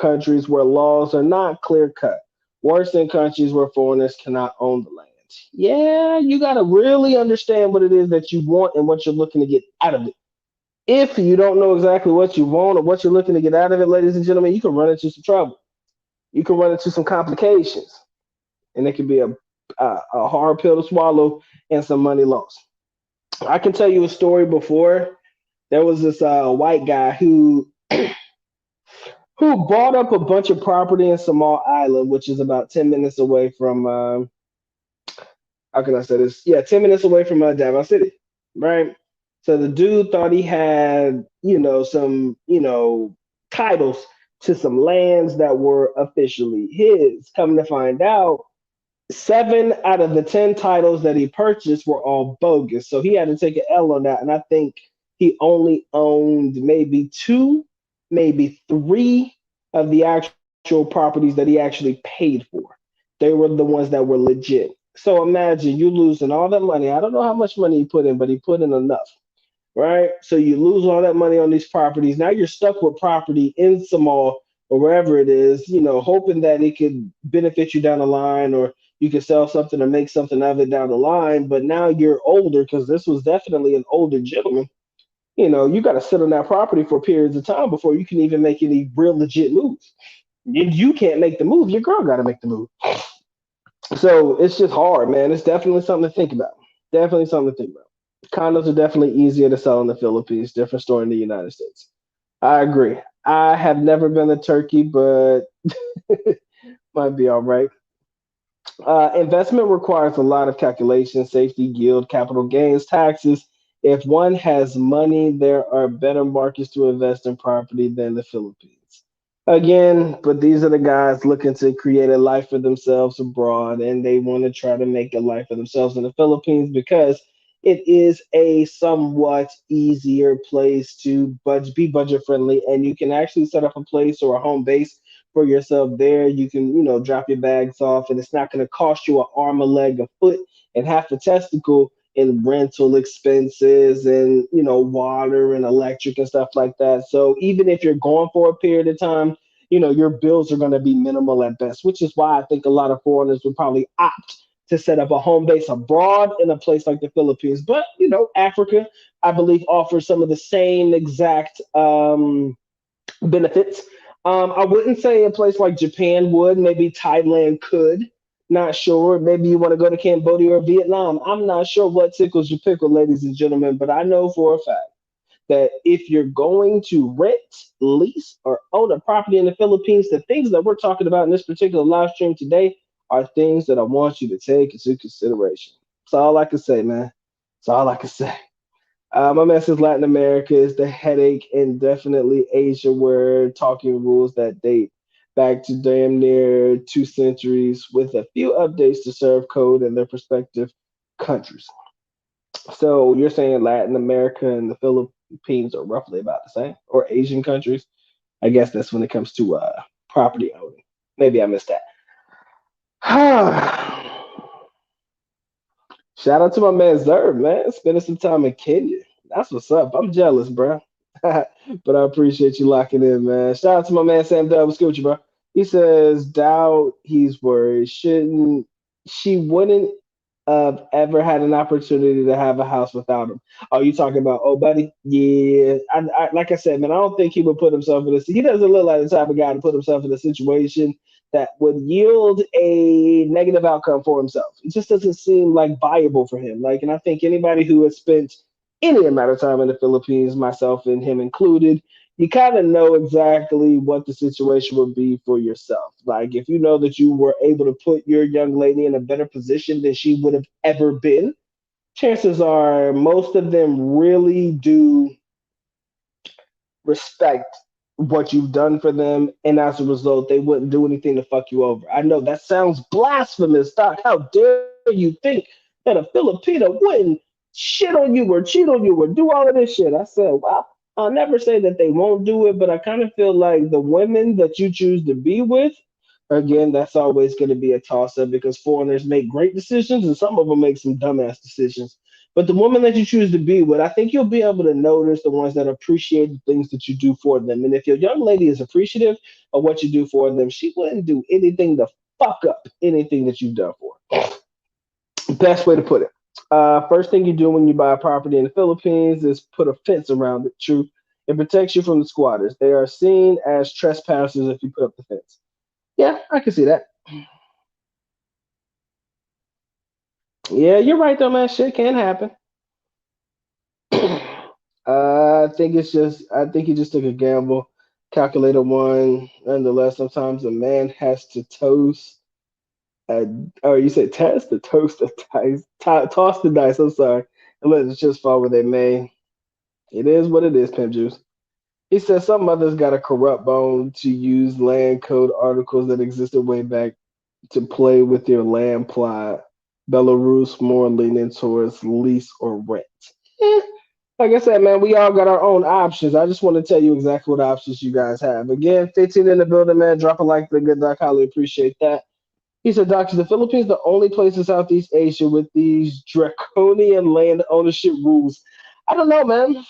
countries where laws are not clear cut. Worse in countries where foreigners cannot own the land. Yeah, you got to really understand what it is that you want and what you're looking to get out of it. If you don't know exactly what you want or what you're looking to get out of it, ladies and gentlemen, you can run into some trouble. You can run into some complications, and it can be a hard pill to swallow and some money lost. I can tell you a story before. There was this white guy who bought up a bunch of property in Samal Island, which is about 10 minutes away from how can I say this? Yeah, 10 minutes away from Davao City, right? So the dude thought he had, some, titles to some lands that were officially his. Coming to find out, 7 out of the 10 titles that he purchased were all bogus. So he had to take an L on that. And I think he only owned maybe two, maybe three of the actual properties that he actually paid for. They were the ones that were legit. So imagine you losing all that money. I don't know how much money he put in, but he put in enough, right? So you lose all that money on these properties. Now you're stuck with property in Samal or wherever it is, hoping that it could benefit you down the line or you could sell something or make something of it down the line. But now you're older because this was definitely an older gentleman. You got to sit on that property for periods of time before you can even make any real legit moves. And you can't make the move. Your girl got to make the move. So it's just hard, man. It's definitely something to think about. Definitely something to think about. Condos are definitely easier to sell in the Philippines. Different story in the United States. I agree. I have never been to Turkey, but might be all right. Investment requires a lot of calculation, safety, yield, capital gains, taxes. If one has money, there are better markets to invest in property than the Philippines. Again, but these are the guys looking to create a life for themselves abroad, and they want to try to make a life for themselves in the Philippines because it is a somewhat easier place to be budget friendly, and you can actually set up a place or a home base for yourself there. You can, drop your bags off, and it's not going to cost you an arm, a leg, a foot, and half a testicle in rental expenses and water and electric and stuff like that. So even if you're going for a period of time, your bills are going to be minimal at best, which is why I think a lot of foreigners would probably opt to set up a home base abroad in a place like the Philippines. But Africa, I believe, offers some of the same exact benefits. I wouldn't say a place like Japan would. Maybe Thailand could. Not sure. Maybe you want to go to Cambodia or Vietnam. I'm not sure what tickles your pickle, ladies and gentlemen, but I know for a fact that if you're going to rent, lease, or own a property in the Philippines, the things that we're talking about in this particular live stream today are things that I want you to take into consideration. That's all I can say, man. That's all I can say. My man says Latin America is the headache, and definitely Asia, where talking rules that date back to damn near 2 centuries, with a few updates to serve code in their respective countries. So you're saying Latin America and the Philippines are roughly about the same, or Asian countries? I guess that's when it comes to property owning. Maybe I missed that. Shout out to my man Zerb, man, spending some time in Kenya. That's what's up. I'm jealous, bro. But I appreciate you locking in, man. Shout out to my man Sam Dub. What's good with you, bro? He says, doubt he's worried. She wouldn't have ever had an opportunity to have a house without him. Oh, you talking about oh buddy? Yeah. Like I said, man, I don't think he would put himself in this. He doesn't look like the type of guy to put himself in a situation that would yield a negative outcome for himself. It just doesn't seem like viable for him. Like, and I think anybody who has spent any amount of time in the Philippines, myself and him included, you kind of know exactly what the situation would be for yourself. Like, if you know that you were able to put your young lady in a better position than she would have ever been, chances are most of them really do respect what you've done for them, and as a result, they wouldn't do anything to fuck you over. I know that sounds blasphemous, Doc. How dare you think that a Filipino wouldn't shit on you or cheat on you or do all of this shit? I said, well, I'll never say that they won't do it, but I kind of feel like the women that you choose to be with, again, that's always going to be a toss up because foreigners make great decisions and some of them make some dumbass decisions. But the woman that you choose to be with, I think you'll be able to notice the ones that appreciate the things that you do for them. And if your young lady is appreciative of what you do for them, she wouldn't do anything to fuck up anything that you've done for her. Best way to put it. First thing you do when you buy a property in the Philippines is put a fence around it. True. It protects you from the squatters. They are seen as trespassers if you put up the fence. Yeah, I can see that. Yeah, you're right though, man. Shit can happen. I think he just took a gamble, calculated one. Nonetheless, sometimes a man has to toast. Or you say test to toast the dice, toss the dice. I'm sorry, and let it just fall where they may. It is what it is, Pimp Juice. He says some mothers got a corrupt bone to use land code articles that existed way back to play with your land plot. Belarus more leaning towards lease or rent. Eh, like I said, man, we all got our own options. I just want to tell you exactly what options you guys have. Again, 15 in the building, man. Drop a like for the good doc. Highly appreciate that. He said, Doctor, the Philippines the only place in Southeast Asia with these draconian land ownership rules. I don't know, man.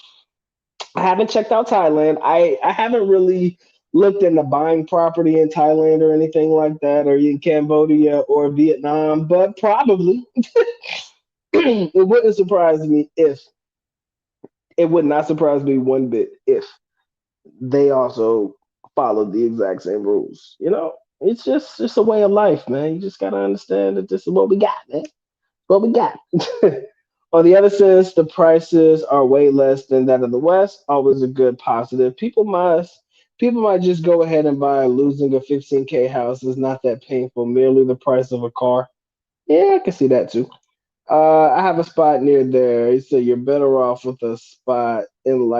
I haven't checked out Thailand. I haven't really looked into buying property in Thailand or anything like that, or in Cambodia or Vietnam, but probably it wouldn't surprise me if it would not surprise me one bit if they also followed the exact same rules. It's just a way of life, man. You just gotta understand that this is what we got, man. What we got. On the other sense, the prices are way less than that of the West. Always a good positive. People might just go ahead and buy losing a 15K house is not that painful. Merely the price of a car. Yeah, I can see that too. I have a spot near there. He said you're better off with a spot in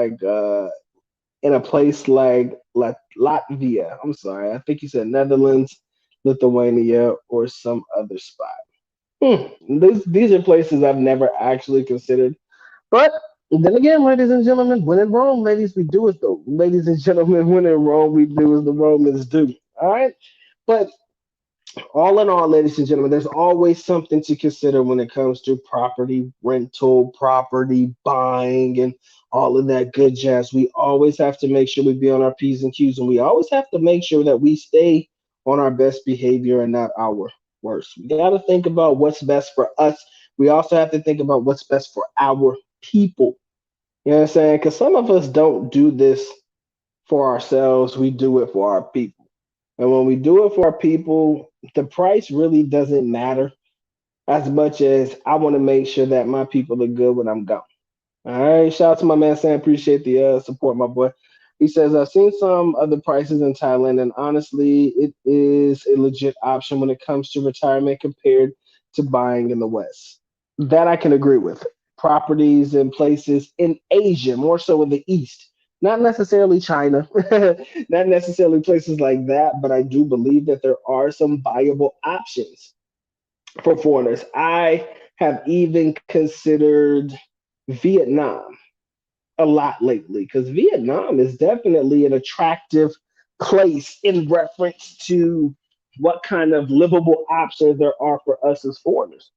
a place like Latvia. I'm sorry, I think he said Netherlands, Lithuania, or some other spot. These are places I've never actually considered. But then again, ladies and gentlemen, when in Rome, ladies, we do as the ladies and gentlemen, when in Rome, we do as the Romans do. All right. But All in all, ladies and gentlemen, there's always something to consider when it comes to property rental, property buying, and all of that good jazz. We always have to make sure we be on our P's and Q's, and we always have to make sure that we stay on our best behavior and not our worst. We got to think about what's best for us. We also have to think about what's best for our people. You know what I'm saying? Because some of us don't do this for ourselves, we do it for our people. And when we do it for our people, the price really doesn't matter as much as I want to make sure that my people are good when I'm gone. All right. Shout out to my man Sam. Appreciate the support, my boy. He says, I've seen some other prices in Thailand, and honestly, it is a legit option when it comes to retirement compared to buying in the West. That I can agree with. Properties and places in Asia, more so in the East, not necessarily China, not necessarily places like that, but I do believe that there are some viable options for foreigners. I have even considered Vietnam a lot lately because Vietnam is definitely an attractive place in reference to what kind of livable options there are for us as foreigners.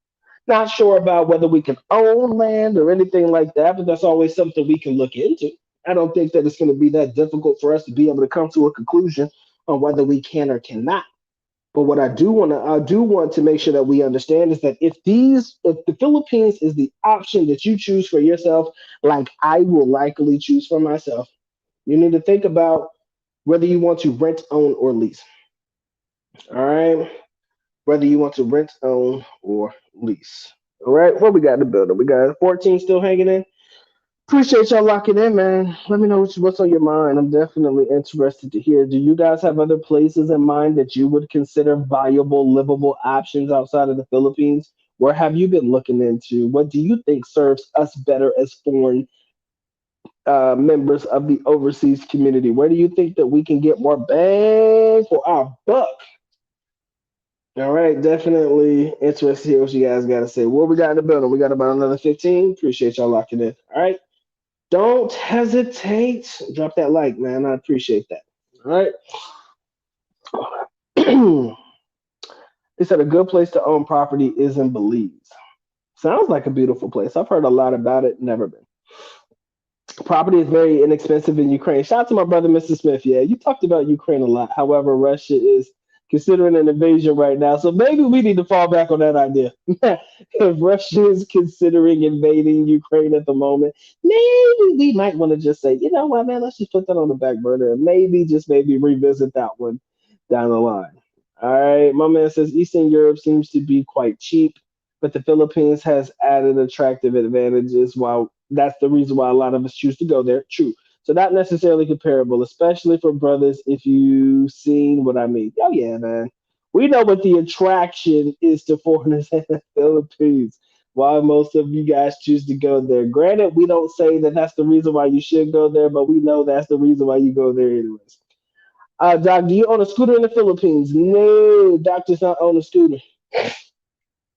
Not sure about whether we can own land or anything like that, but that's always something we can look into. I don't think that it's going to be that difficult for us to be able to come to a conclusion on whether we can or cannot. But what I do want to make sure that we understand is that if the Philippines is the option that you choose for yourself, like I will likely choose for myself, you need to think about whether you want to rent, own, or lease. All right, whether you want to rent, own, or lease. All right, what we got in the building? We got 14 still hanging in. Appreciate y'all locking in, man. Let me know what's on your mind. I'm definitely interested to hear. Do you guys have other places in mind that you would consider viable, livable options outside of the Philippines? Where have you been looking into? What do you think serves us better as foreign members of the overseas community? Where do you think that we can get more bang for our buck? All right, definitely interested to hear what you guys got to say. What we got in the building? We got about another 15. Appreciate y'all locking in. All right. Don't hesitate. Drop that like, man. I appreciate that. All right. They said a good place to own property is in Belize. Sounds like a beautiful place. I've heard a lot about it. Never been. Property is very inexpensive in Ukraine. Shout out to my brother, Mr. Smith. Yeah, you talked about Ukraine a lot. However, Russia is considering an invasion right now. So maybe we need to fall back on that idea. If Russia is considering invading Ukraine at the moment, maybe we might want to just say, you know what, man, let's just put that on the back burner and maybe, just maybe, revisit that one down the line. All right. My man says Eastern Europe seems to be quite cheap, but the Philippines has added attractive advantages. While that's the reason why a lot of us choose to go there. True. So not necessarily comparable, especially for brothers. If you've seen what I mean, oh yeah, man, we know what the attraction is to foreigners in the Philippines. Why most of you guys choose to go there. Granted, we don't say that that's the reason why you should go there, but we know that's the reason why you go there anyways. Doc, do you own a scooter in the Philippines? No, Doc does not own a scooter.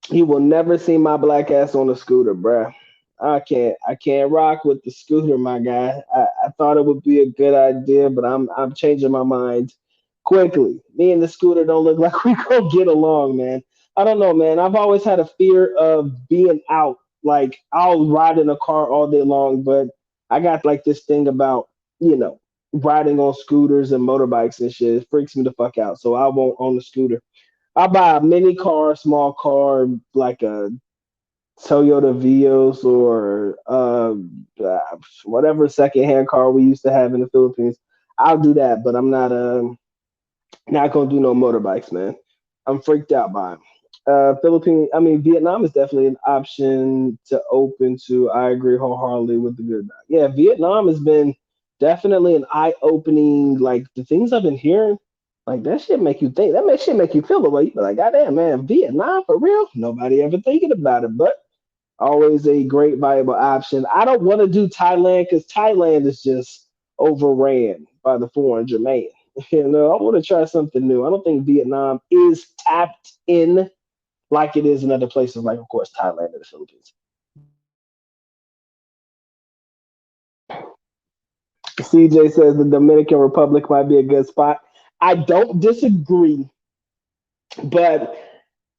You will never see my black ass on a scooter, bruh. I can't rock with the scooter, my guy. I thought it would be a good idea, but I'm changing my mind quickly. Me and the scooter don't look like we gonna get along, man. I don't know, man. I've always had a fear of being out. Like I'll ride in a car all day long, but I got like this thing about, you know, riding on scooters and motorbikes and shit. It freaks me the fuck out. So I won't own a scooter. I'll buy a mini car, small car, like a Toyota Vios or whatever secondhand car we used to have in the Philippines. I'll do that, but I'm not gonna do no motorbikes, man. I'm freaked out by them. I mean, Vietnam is definitely an option to open to. I agree wholeheartedly with the good. Yeah, Vietnam has been definitely an eye-opening. Like the things I've been hearing, like that shit make you think. That shit make you feel the way you be like, goddamn, man, Vietnam for real? Nobody ever thinking about it, but always a great viable option. I don't want to do Thailand because Thailand is just overran by the 400 man. You know, I want to try something new. I don't think Vietnam is tapped in like it is in other places, like of course Thailand and the Philippines. CJ says the Dominican Republic might be a good spot. I don't disagree But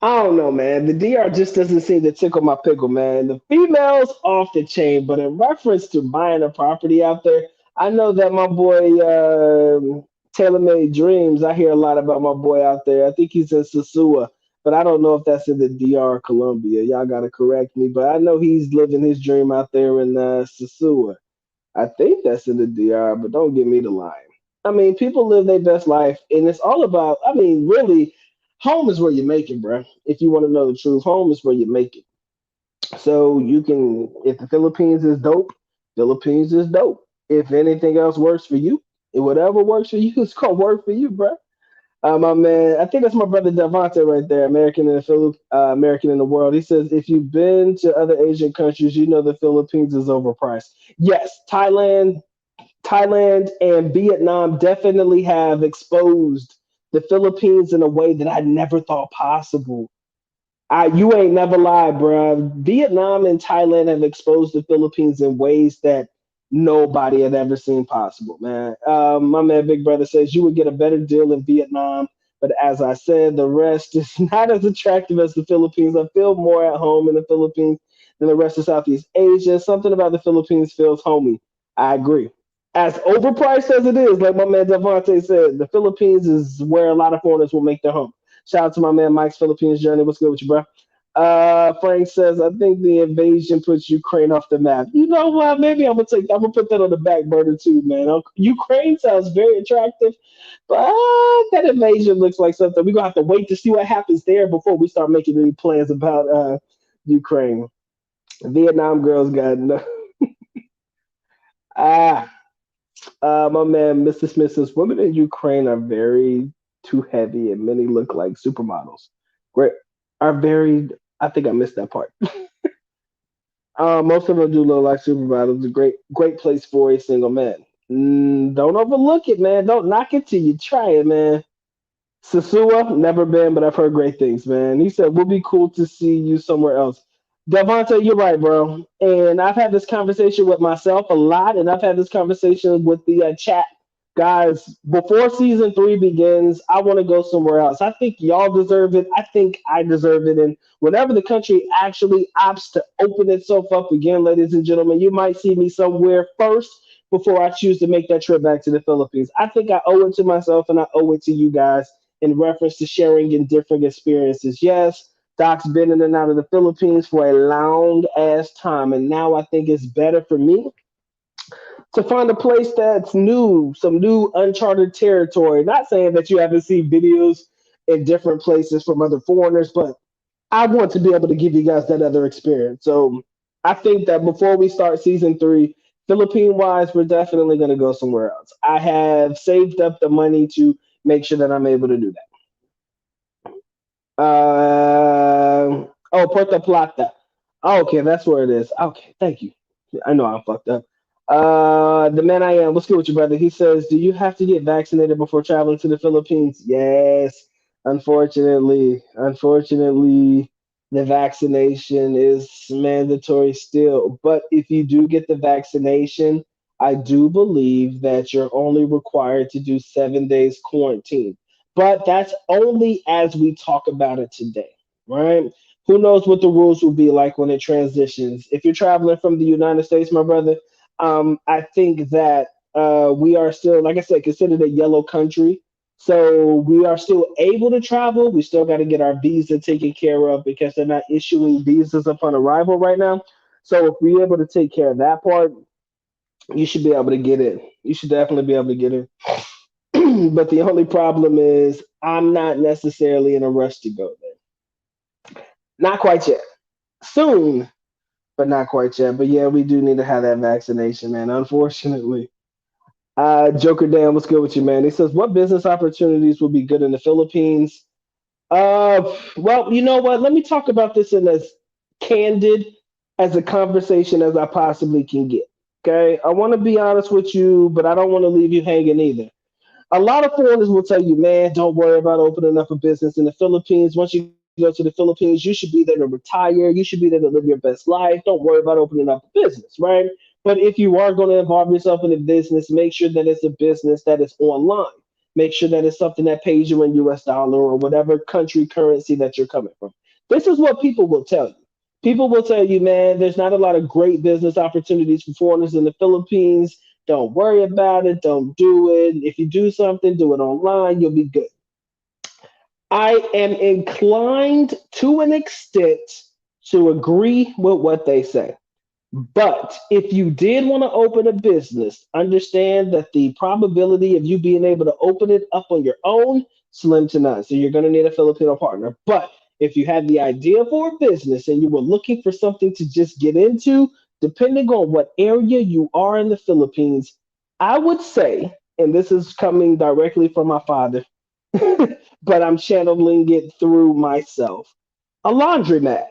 I don't know, man. The DR just doesn't seem to tickle my pickle, man. The females off the chain, but in reference to buying a property out there, I know that my boy Taylor Made Dreams. I hear a lot about my boy out there. I think he's in Sosua, but I don't know if that's in the DR Columbia. Y'all gotta correct me, but I know he's living his dream out there in Sosua. I think that's in the DR, but don't give me the line. I mean, people live their best life, and it's all about. I mean, really, home is where you make it, bro. If you want to know the truth, home is where you make it. So you can, if the Philippines is dope, Philippines is dope. If anything else works for you, if whatever works for you, it's gonna work for you, bro. My man, I think that's my brother Devontae right there, American in the American in the world. He says, if you've been to other Asian countries, you know the Philippines is overpriced. Yes, Thailand and Vietnam definitely have exposed the Philippines in a way that I never thought possible. You ain't never lied, bro. Vietnam and Thailand have exposed the Philippines in ways that nobody had ever seen possible, man. My man Big Brother says you would get a better deal in Vietnam, but as I said, the rest is not as attractive as the Philippines. I feel more at home in the Philippines than the rest of Southeast Asia. Something about the Philippines feels homey. I agree. As overpriced as it is, like my man Devontae said, the Philippines is where a lot of foreigners will make their home. Shout out to my man Mike's Philippines Journey. What's good with you, bro? Frank says, I think the invasion puts Ukraine off the map. You know what? Maybe I'm gonna put that on the back burner too, man. Ukraine sounds very attractive, but that invasion looks like something we're gonna have to wait to see what happens there before we start making any plans about Ukraine. Vietnam girls got no. Ah, my man, Mr. Smith says women in Ukraine are very too heavy, and many look like supermodels. Great, are very. I think I missed that part. Most of them do look like supermodels. A great place for a single man. Don't overlook it, man. Don't knock it till you try it, man. Sasua, never been, but I've heard great things, man. He said, we'll be cool to see you somewhere else. Devonta, you're right, bro. And I've had this conversation with myself a lot, and I've had this conversation with the chat. Guys, before season three begins, I want to go somewhere else. I think y'all deserve it. I think I deserve it. And whenever the country actually opts to open itself up again, ladies and gentlemen, you might see me somewhere first before I choose to make that trip back to the Philippines. I think I owe it to myself and I owe it to you guys in reference to sharing in different experiences. Yes, Doc's been in and out of the Philippines for a long ass time, and now I think it's better for me to find a place that's new, some new uncharted territory. Not saying that you haven't seen videos in different places from other foreigners, but I want to be able to give you guys that other experience. So I think that before we start season three, Philippine wise, we're definitely going to go somewhere else. I have saved up the money to make sure that I'm able to do that. Oh, Puerto Plata. Oh, okay, that's where it is. Okay, thank you. I know I'm fucked up. The man I am. What's good with you, brother? He says, "Do you have to get vaccinated before traveling to the Philippines?" Yes. Unfortunately, the vaccination is mandatory still. But if you do get the vaccination, I do believe that you're only required to do 7 days quarantine. But that's only as we talk about it today, right? Who knows what the rules will be like when it transitions? If you're traveling from the United States, my brother, I think that we are still, like I said, considered a yellow country. So we are still able to travel. We still got to get our visa taken care of because they're not issuing visas upon arrival right now. So if we're able to take care of that part, you should be able to get it. You should definitely be able to get it. But the only problem is I'm not necessarily in a rush to go there. Not quite yet. Soon, but not quite yet. But yeah, we do need to have that vaccination, man. Unfortunately. Joker Dan, what's good with you, man? He says, what business opportunities would be good in the Philippines? Well, you know what? Let me talk about this in as candid as a conversation as I possibly can get. Okay. I want to be honest with you, but I don't want to leave you hanging either. A lot of foreigners will tell you, man, don't worry about opening up a business in the Philippines. Once you go to the Philippines, you should be there to retire. You should be there to live your best life. Don't worry about opening up a business, right? But if you are going to involve yourself in a business, make sure that it's a business that is online. Make sure that it's something that pays you in US dollar or whatever country currency that you're coming from. This is what people will tell you. People will tell you, man, there's not a lot of great business opportunities for foreigners in the Philippines. Don't worry about it. Don't do it. If you do something, do it online. You'll be good. I am inclined to an extent to agree with what they say. But if you did want to open a business, understand that the probability of you being able to open it up on your own, slim to none. So you're going to need a Filipino partner. But if you had the idea for a business and you were looking for something to just get into, depending on what area you are in the Philippines, I would say, and this is coming directly from my father, but I'm channeling it through myself. A laundromat,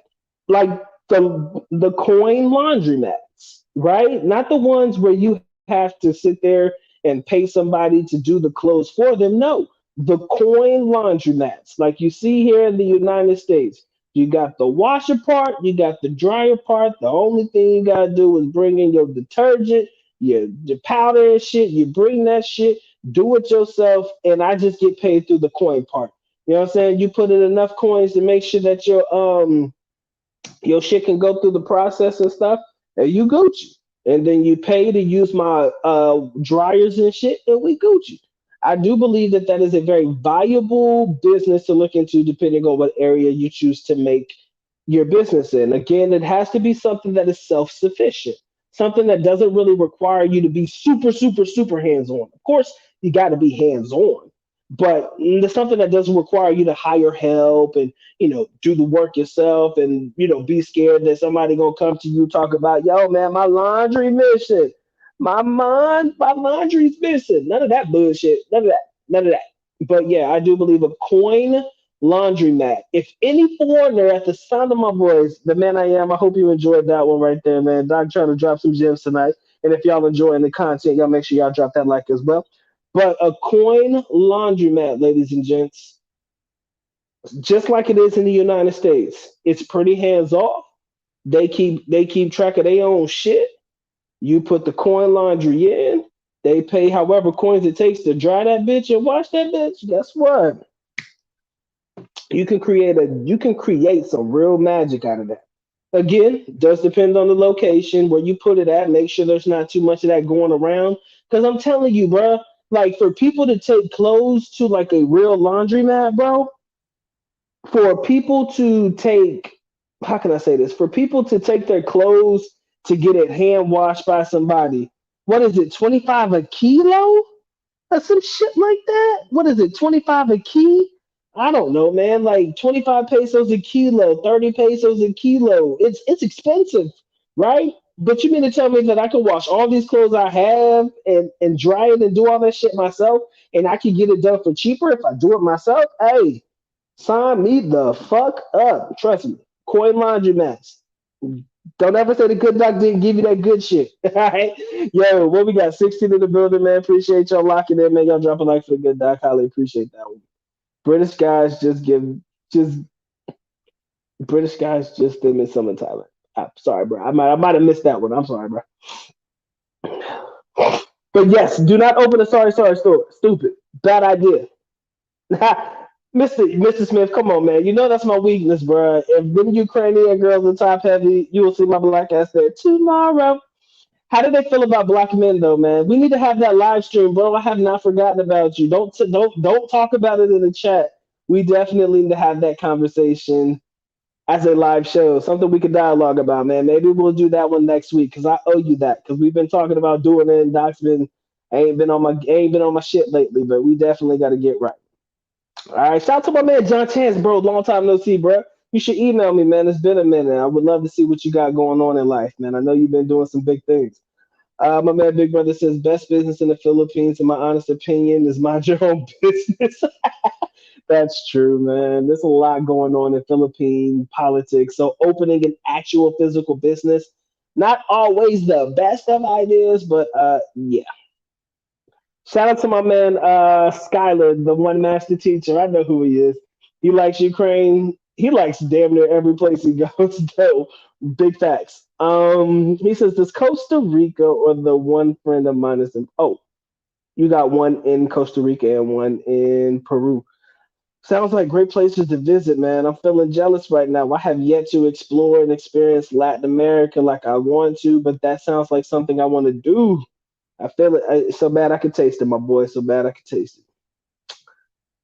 like the coin laundromats, right? Not the ones where you have to sit there and pay somebody to do the clothes for them. No, the coin laundromats, like you see here in the United States. You got the washer part, you got the dryer part. The only thing you gotta do is bring in your detergent, your powder and shit. You bring that shit, do it yourself, and I just get paid through the coin part. You know what I'm saying? You put in enough coins to make sure that your shit can go through the process and stuff, and you Gucci. And then you pay to use my dryers and shit, and we Gucci. I do believe that that is a very valuable business to look into, depending on what area you choose to make your business in. Again, it has to be something that is self sufficient, something that doesn't really require you to be super, super, super hands on. Of course, you got to be hands on, but there's something that doesn't require you to hire help and do the work yourself and be scared that somebody gonna come to you talk about, yo man, my laundry missing, my laundry's missing. None of that bullshit. None of that. None of that. But yeah, I do believe a coin laundromat. If any foreigner at the sound of my voice, the man I am, I hope you enjoyed that one right there, man. Doc trying to drop some gems tonight. And if y'all enjoying the content, y'all make sure y'all drop that like as well. But a coin laundromat, ladies and gents, just like it is in the United States, it's pretty hands off. They keep track of their own shit. You put the coin laundry in, they pay however coins it takes to dry that bitch and wash that bitch. Guess what? You can create some real magic out of that. Again, does depend on the location where you put it at. Make sure there's not too much of that going around. Cause I'm telling you, bro, like for people to take clothes to like a real laundromat, bro, for people to take, how can I say this? For people to take their clothes to get it hand washed by somebody, what is it, 25 a kilo? Or some shit like that? What is it, 25 a key? I don't know, man. Like 25 pesos a kilo, 30 pesos a kilo. It's expensive, right? But you mean to tell me that I can wash all these clothes I have and dry it and do all that shit myself and I can get it done for cheaper if I do it myself? Hey, sign me the fuck up. Trust me. Coin laundromats. Don't ever say the good doc didn't give you that good shit. All right. Yo, what we got? 16 in the building, man. Appreciate y'all locking in, man. Y'all drop a like for the good doc. Highly appreciate that one. British guys just British guys just them in summertime. I'm sorry, bro. I might have missed that one. I'm sorry, bro. But yes, do not open a sorry store. Stupid. Bad idea. Mr. Smith, come on, man. You know that's my weakness, bro. If them Ukrainian girls are top heavy, you will see my black ass there tomorrow. How do they feel about black men, though, man? We need to have that live stream, bro. I have not forgotten about you. Don't talk about it in the chat. We definitely need to have that conversation as a live show, something we could dialogue about, man. Maybe we'll do that one next week because I owe you that because we've been talking about doing it, and Doc's been ain't been on my shit lately, but we definitely got to get right. All right, shout out to my man John Chance, bro. Long time no see, bro. You should email me, man. It's been a minute. I would love to see what you got going on in life, man. I know you've been doing some big things. My man Big Brother says best business in the Philippines, in my honest opinion, is mind your own business. That's true, man. There's a lot going on in Philippine politics. So opening an actual physical business, not always the best of ideas, but yeah. Shout out to my man Skylar, the one master teacher. I know who he is. He likes Ukraine. He likes damn near every place he goes. Though, big facts. He says, "Does Costa Rica or the one friend of mine is in?" Oh, You got one in Costa Rica and one in Peru. Sounds like great places to visit, man. I'm feeling jealous right now. I have yet to explore and experience Latin America like I want to, but that sounds like something I want to do. I feel it so bad I could taste it, my boy. So bad I could taste it.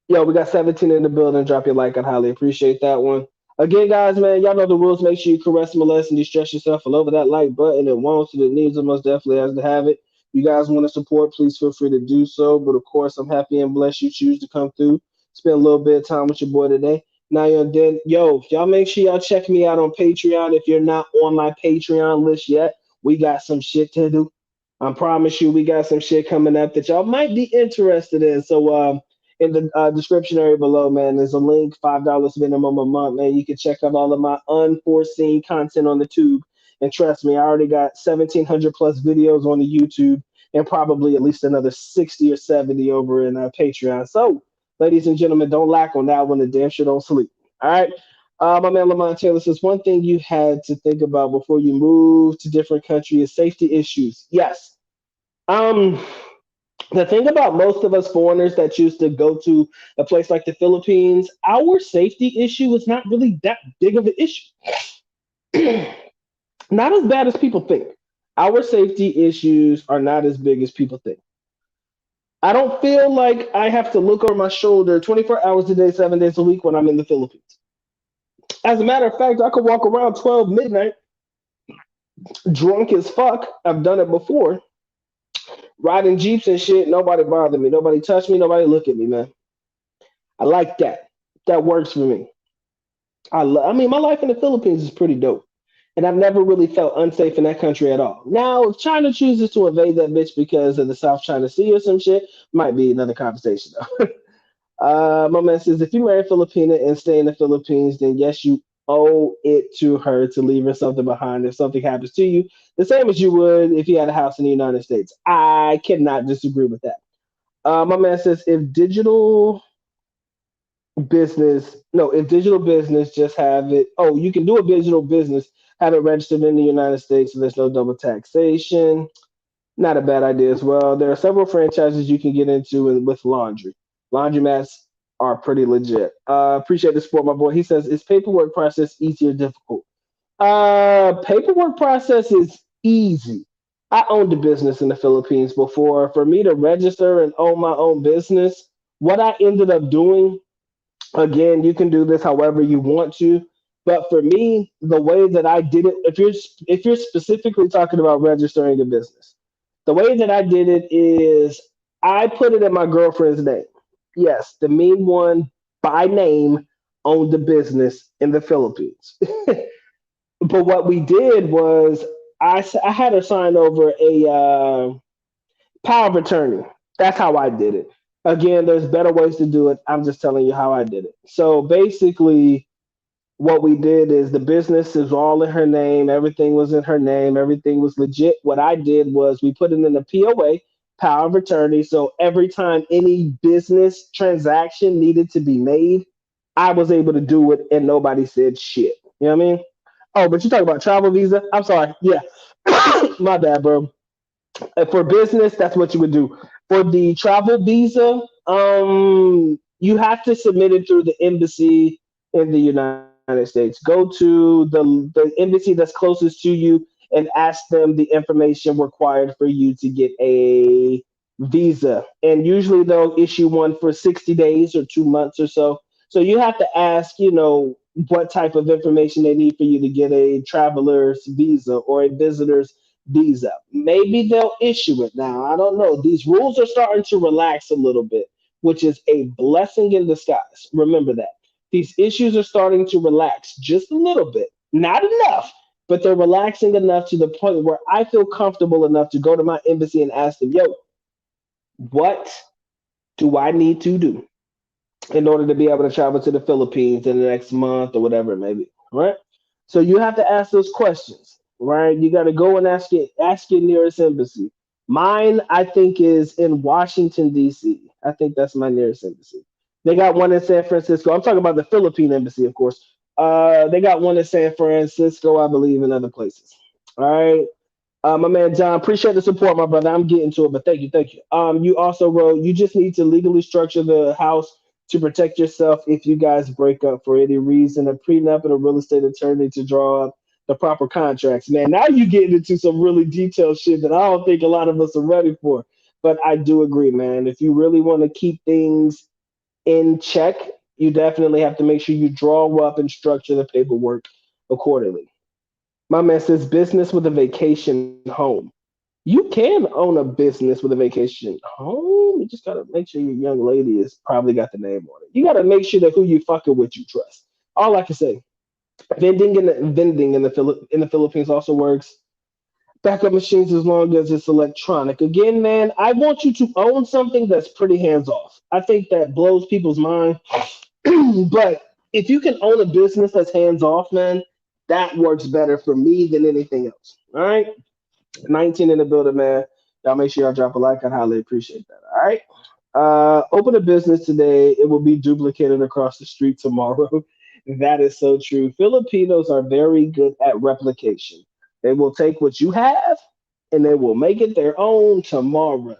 Yo, we got 17 in the building. Drop your like. I'd highly appreciate that one. Again, guys, man, y'all know the rules. Make sure you caress, molest, and distress yourself all over that like button. It wants it, it needs it, most definitely has to have it. You guys want to support, please feel free to do so. But of course, I'm happy and blessed you choose to come through, spend a little bit of time with your boy today. Now you're dead. Yo, y'all make sure y'all check me out on Patreon. If you're not on my Patreon list yet, we got some shit to do. I promise you, we got some shit coming up that y'all might be interested in. So, in the description area below, man, there's a link, $5 minimum a month, man. You can check out all of my unforeseen content on the tube. And trust me, I already got 1,700 plus videos on the YouTube and probably at least another 60 or 70 over in Patreon. So, ladies and gentlemen, don't lack on that one. The damn sure don't sleep. All right. My man Lamont Taylor says one thing you had to think about before you move to different country is safety issues. Yes. Um, the thing about most of us foreigners that choose to go to a place like the Philippines, our safety issue is not really that big of an issue. Not as bad as people think. Our safety issues are not as big as people think. I don't feel like I have to look over my shoulder 24 hours a day, 7 days a week when I'm in the Philippines. As a matter of fact, I could walk around 12 midnight drunk as fuck. I've done it before, riding jeeps and shit. Nobody bothered me. Nobody touched me. Nobody look at me, man. I like that. That works for me. I mean, my life in the Philippines is pretty dope, and I've never really felt unsafe in that country at all. Now, if China chooses to invade that bitch because of the South China Sea or some shit, might be another conversation though. My man says, if you marry a Filipina and stay in the Philippines, then yes, you owe it to her to leave her something behind if something happens to you, the same as you would if you had a house in the United States. I cannot disagree with that. My man says, if digital business, just have it. Oh, you can do a digital business, have it registered in the United States, so there's no double taxation. Not a bad idea as well. There are several franchises you can get into with laundry. Laundromats are pretty legit. Appreciate the support, my boy. He says, is paperwork process easy or difficult? Paperwork process is easy. I owned a business in the Philippines before. For me to register and own my own business, what I ended up doing, again, you can do this however you want to, but for me, the way that I did it, if you're specifically talking about registering a business, the way that I did it is I put it in my girlfriend's name. Yes, the mean one by name owned the business in the Philippines. But what we did was I had her sign over a power of attorney. That's how I did it. Again, there's better ways to do it. I'm just telling you how I did it. So basically, what we did is the business is all in her name. Everything was in her name. Everything was legit. What I did was we put it in a POA, power of attorney. So every time any business transaction needed to be made, I was able to do it and nobody said shit. You know what I mean? Oh, but you talking about travel visa? I'm sorry. Yeah. My bad, bro. For business, that's what you would do. For the travel visa, you have to submit it through the embassy in the United States. Go to the embassy that's closest to you and ask them the information required for you to get a visa. And usually they'll issue one for 60 days or 2 months or so. So you have to ask, what type of information they need for you to get a traveler's visa or a visitor's visa. Maybe they'll issue it now. I don't know. These rules are starting to relax a little bit, which is a blessing in disguise. Remember that. These issues are starting to relax just a little bit. Not enough, but they're relaxing enough to the point where I feel comfortable enough to go to my embassy and ask them, yo, what do I need to do in order to be able to travel to the Philippines in the next month or whatever it may be, right? So you have to ask those questions, right? You got to go and ask your nearest embassy. Mine, I think, is in Washington D.C. I think that's my nearest embassy. They got one in San Francisco. I'm talking about the Philippine embassy, of course. They got one in San Francisco, I believe, and other places. All right. My man John, appreciate the support, my brother. I'm getting to it, but thank you, thank you. You also wrote, you just need to legally structure the house to protect yourself if you guys break up for any reason. A prenup and a real estate attorney to draw up the proper contracts. Man, now you getting into some really detailed shit that I don't think a lot of us are ready for. But I do agree, man. If you really want to keep things in check, you definitely have to make sure you draw up and structure the paperwork accordingly. My man says business with a vacation home. You can own a business with a vacation home. You just gotta make sure your young lady is probably got the name on it. You gotta make sure that who you fucking with you trust. All I can say. Vending in the Philippines also works. Backup machines as long as it's electronic. Again, man, I want you to own something that's pretty hands off. I think that blows people's mind. But if you can own a business that's hands off, man, that works better for me than anything else. All right. 19 in the building, man. Y'all make sure y'all drop a like. I'd highly appreciate that. All right. Open a business today. It will be duplicated across the street tomorrow. That is so true. Filipinos are very good at replication. They will take what you have and they will make it their own tomorrow.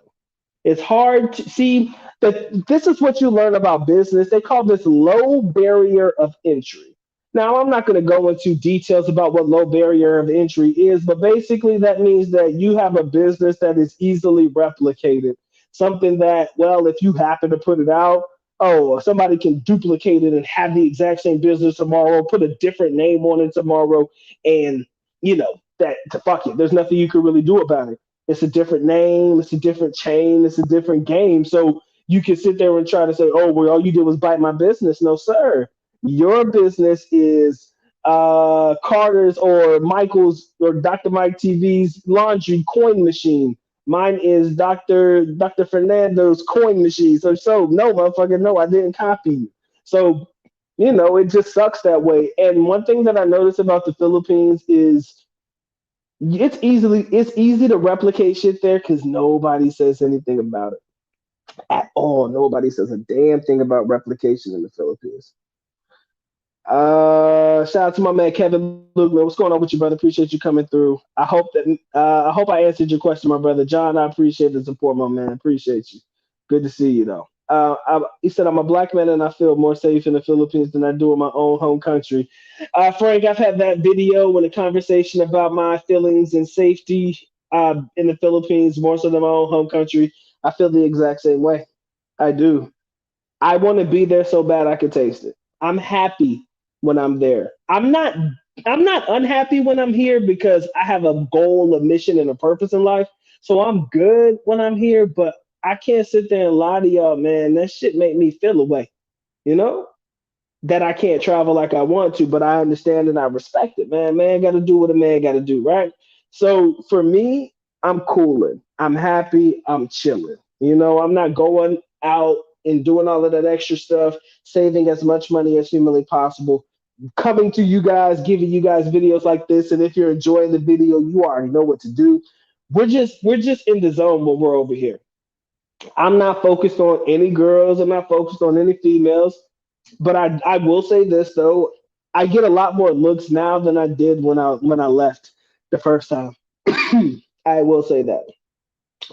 It's hard to see that this is what you learn about business. They call this low barrier of entry. Now, I'm not going to go into details about what low barrier of entry is, but basically that means that you have a business that is easily replicated. Something that, well, if you happen to put it out, oh, somebody can duplicate it and have the exact same business tomorrow, put a different name on it tomorrow, and that fuck it. There's nothing you can really do about it. It's a different name, it's a different chain, it's a different game. So you can sit there and try to say, oh, well, all you did was bite my business. No, sir. Your business is Carter's or Michael's or Dr. Mike TV's laundry coin machine. Mine is Dr. Fernando's coin machine. So no, motherfucker, no, I didn't copy you. So it just sucks that way. And one thing that I notice about the Philippines is it's easy to replicate shit there because nobody says anything about it at all. Nobody says a damn thing about replication in the Philippines. Shout out to my man Kevin Luke, man. What's going on with you, brother? Appreciate you coming through. I hope I answered your question, my brother. John, I appreciate the support, my man. Appreciate you. Good to see you though. He said I'm a black man and I feel more safe in the Philippines than I do in my own home country. Frank, I've had that video and a conversation about my feelings and safety in the Philippines more so than my own home country. I feel the exact same way. I do. I want to be there so bad I can taste it. I'm happy when I'm there. I'm not unhappy when I'm here because I have a goal, a mission, and a purpose in life. So I'm good when I'm here, but I can't sit there and lie to y'all, man. That shit make me feel away, you know? That I can't travel like I want to, but I understand and I respect it, man. Man got to do what a man got to do, right? So for me, I'm cooling. I'm happy. I'm chilling. I'm not going out and doing all of that extra stuff, saving as much money as humanly possible, coming to you guys, giving you guys videos like this. And if you're enjoying the video, you already know what to do. We're just in the zone when we're over here. I'm not focused on any girls. I'm not focused on any females. But I will say this though, I get a lot more looks now than I did when I left the first time. I will say that.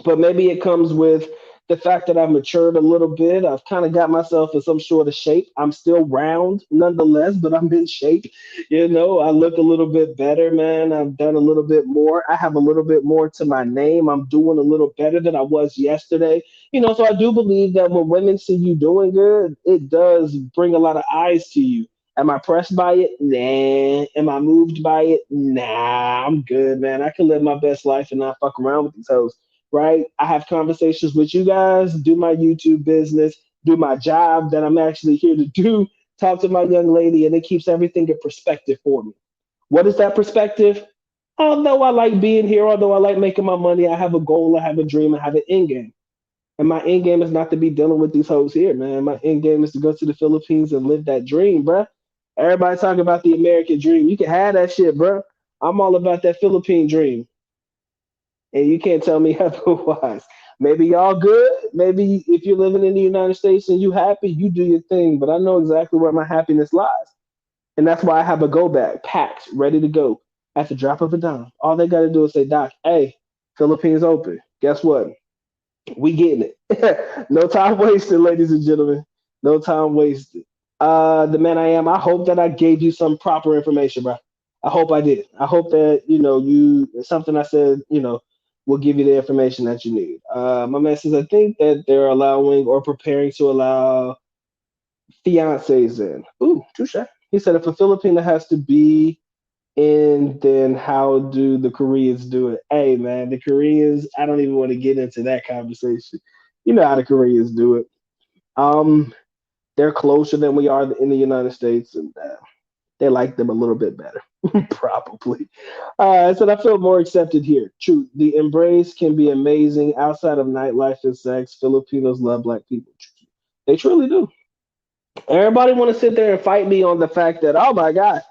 But maybe it comes with the fact that I've matured a little bit. I've kind of got myself in some sort of shape. I'm still round nonetheless, but I'm in shape. I look a little bit better, man. I've done a little bit more. I have a little bit more to my name. I'm doing a little better than I was yesterday. So I do believe that when women see you doing good, it does bring a lot of eyes to you. Am I pressed by it? Nah. Am I moved by it? Nah. I'm good, man. I can live my best life and not fuck around with these hoes, right? I have conversations with you guys, do my YouTube business, do my job that I'm actually here to do, talk to my young lady, and it keeps everything in perspective for me. What is that perspective? Although I like being here, although I like making my money, I have a goal, I have a dream, I have an end game. And my end game is not to be dealing with these hoes here, man. My end game is to go to the Philippines and live that dream, bruh. Everybody talking about the American dream. You can have that shit, bruh. I'm all about that Philippine dream. And you can't tell me otherwise. Maybe y'all good. Maybe if you're living in the United States and you happy, you do your thing. But I know exactly where my happiness lies, and that's why I have a go bag packed, ready to go. at the drop of a dime. All they got to do is say, Doc, hey, Philippines open. Guess what? We getting it. No time wasted, ladies and gentlemen. No time wasted. The man I am. I hope that I gave you some proper information, bro. I hope I did. I hope that you something I said will give you the information that you need. My man says I think that they're allowing or preparing to allow fiancés in. Ooh, touche. He said if a Filipino has to be in, then how do the Koreans do it? Hey, man, the Koreans. I don't even want to get into that conversation. You know how the Koreans do it. Um, they're closer than we are in the United States, and they like them a little bit better, probably. I said I feel more accepted here. True, the embrace can be amazing outside of nightlife and sex. Filipinos love black people. They truly do. Everybody want to sit there and fight me on the fact that, oh my God,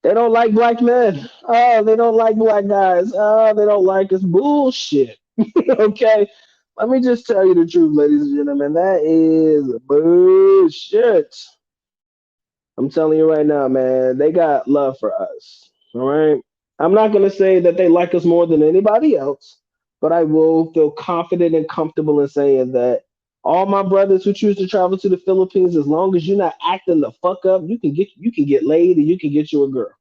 they don't like black men. Oh, they don't like black guys. Oh, they don't like us. Bullshit. Okay. Let me just tell you the truth, ladies and gentlemen. That is bullshit. I'm telling you right now, man. They got love for us. All right. I'm not going to say that they like us more than anybody else, but I will feel confident and comfortable in saying that all my brothers who choose to travel to the Philippines, as long as you're not acting the fuck up, you can get laid and you can get you a girl.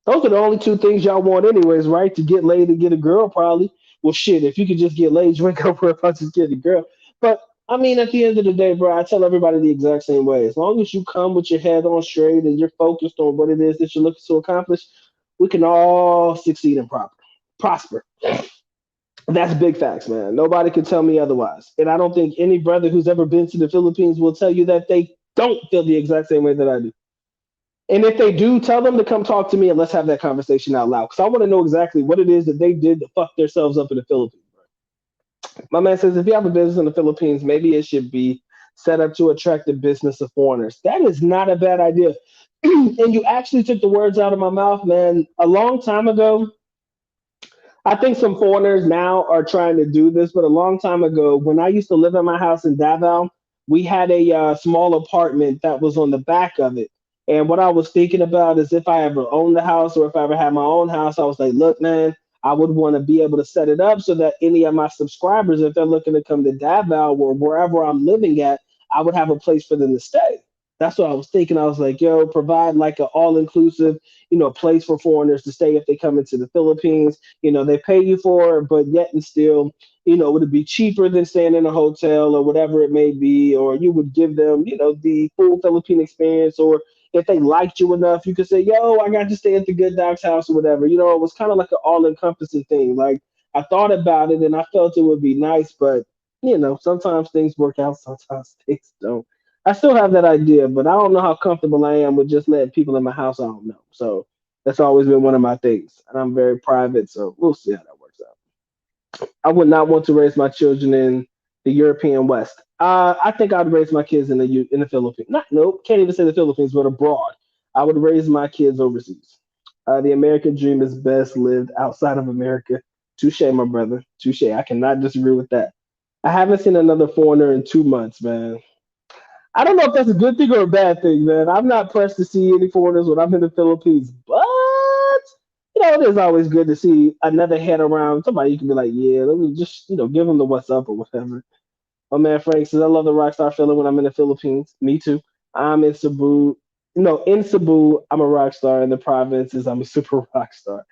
Those are the only two things y'all want, anyways, right? To get laid and get a girl, probably. Well, shit, if you could just get laid, you ain't gonna worry about just getting a girl. But I mean, at the end of the day, bro, I tell everybody the exact same way. As long as you come with your head on straight and you're focused on what it is that you're looking to accomplish, we can all succeed and prosper. That's big facts, man. Nobody can tell me otherwise. And I don't think any brother who's ever been to the Philippines will tell you that they don't feel the exact same way that I do. And if they do, tell them to come talk to me and let's have that conversation out loud. Because I want to know exactly what it is that they did to fuck themselves up in the Philippines. My man says if you have a business in the Philippines, maybe it should be set up to attract the business of foreigners. That is not a bad idea. And you actually took the words out of my mouth, man. A long time ago, I think some foreigners now are trying to do this, but a long time ago, when I used to live in my house in Davao, we had a small apartment that was on the back of it. And what I was thinking about is if I ever owned the house or if I ever had my own house, I was like, look, man, I would want to be able to set it up so that any of my subscribers, if they're looking to come to Davao or wherever I'm living at, I would have a place for them to stay. That's what I was thinking. I was like, yo, provide like an all inclusive, place for foreigners to stay if they come into the Philippines. They pay you for it, but yet and still, would it be cheaper than staying in a hotel or whatever it may be, or you would give them, the full Philippine experience, or if they liked you enough, you could say, yo, I got to stay at the good doc's house or whatever. It was kind of like an all encompassing thing. Like I thought about it and I felt it would be nice, but sometimes things work out, sometimes things don't. I still have that idea, but I don't know how comfortable I am with just letting people in my house. I don't know. So that's always been one of my things, and I'm very private, so we'll see how that works out. I would not want to raise my children in the European West. I think I'd raise my kids in the Philippines. Not nope, can't even say the Philippines, but abroad. I would raise my kids overseas. The American dream is best lived outside of America. Touche, my brother. Touche. I cannot disagree with that. I haven't seen another foreigner in 2 months, man. I don't know if that's a good thing or a bad thing, man. I'm not pressed to see any foreigners when I'm in the Philippines, but it is always good to see another head around. Somebody you can be like, yeah, let me just give them the what's up or whatever. My man Frank says, I love the rock star feeling when I'm in the Philippines. Me too. I'm in Cebu. No, in Cebu, I'm a rock star. In the provinces, I'm a super rock star.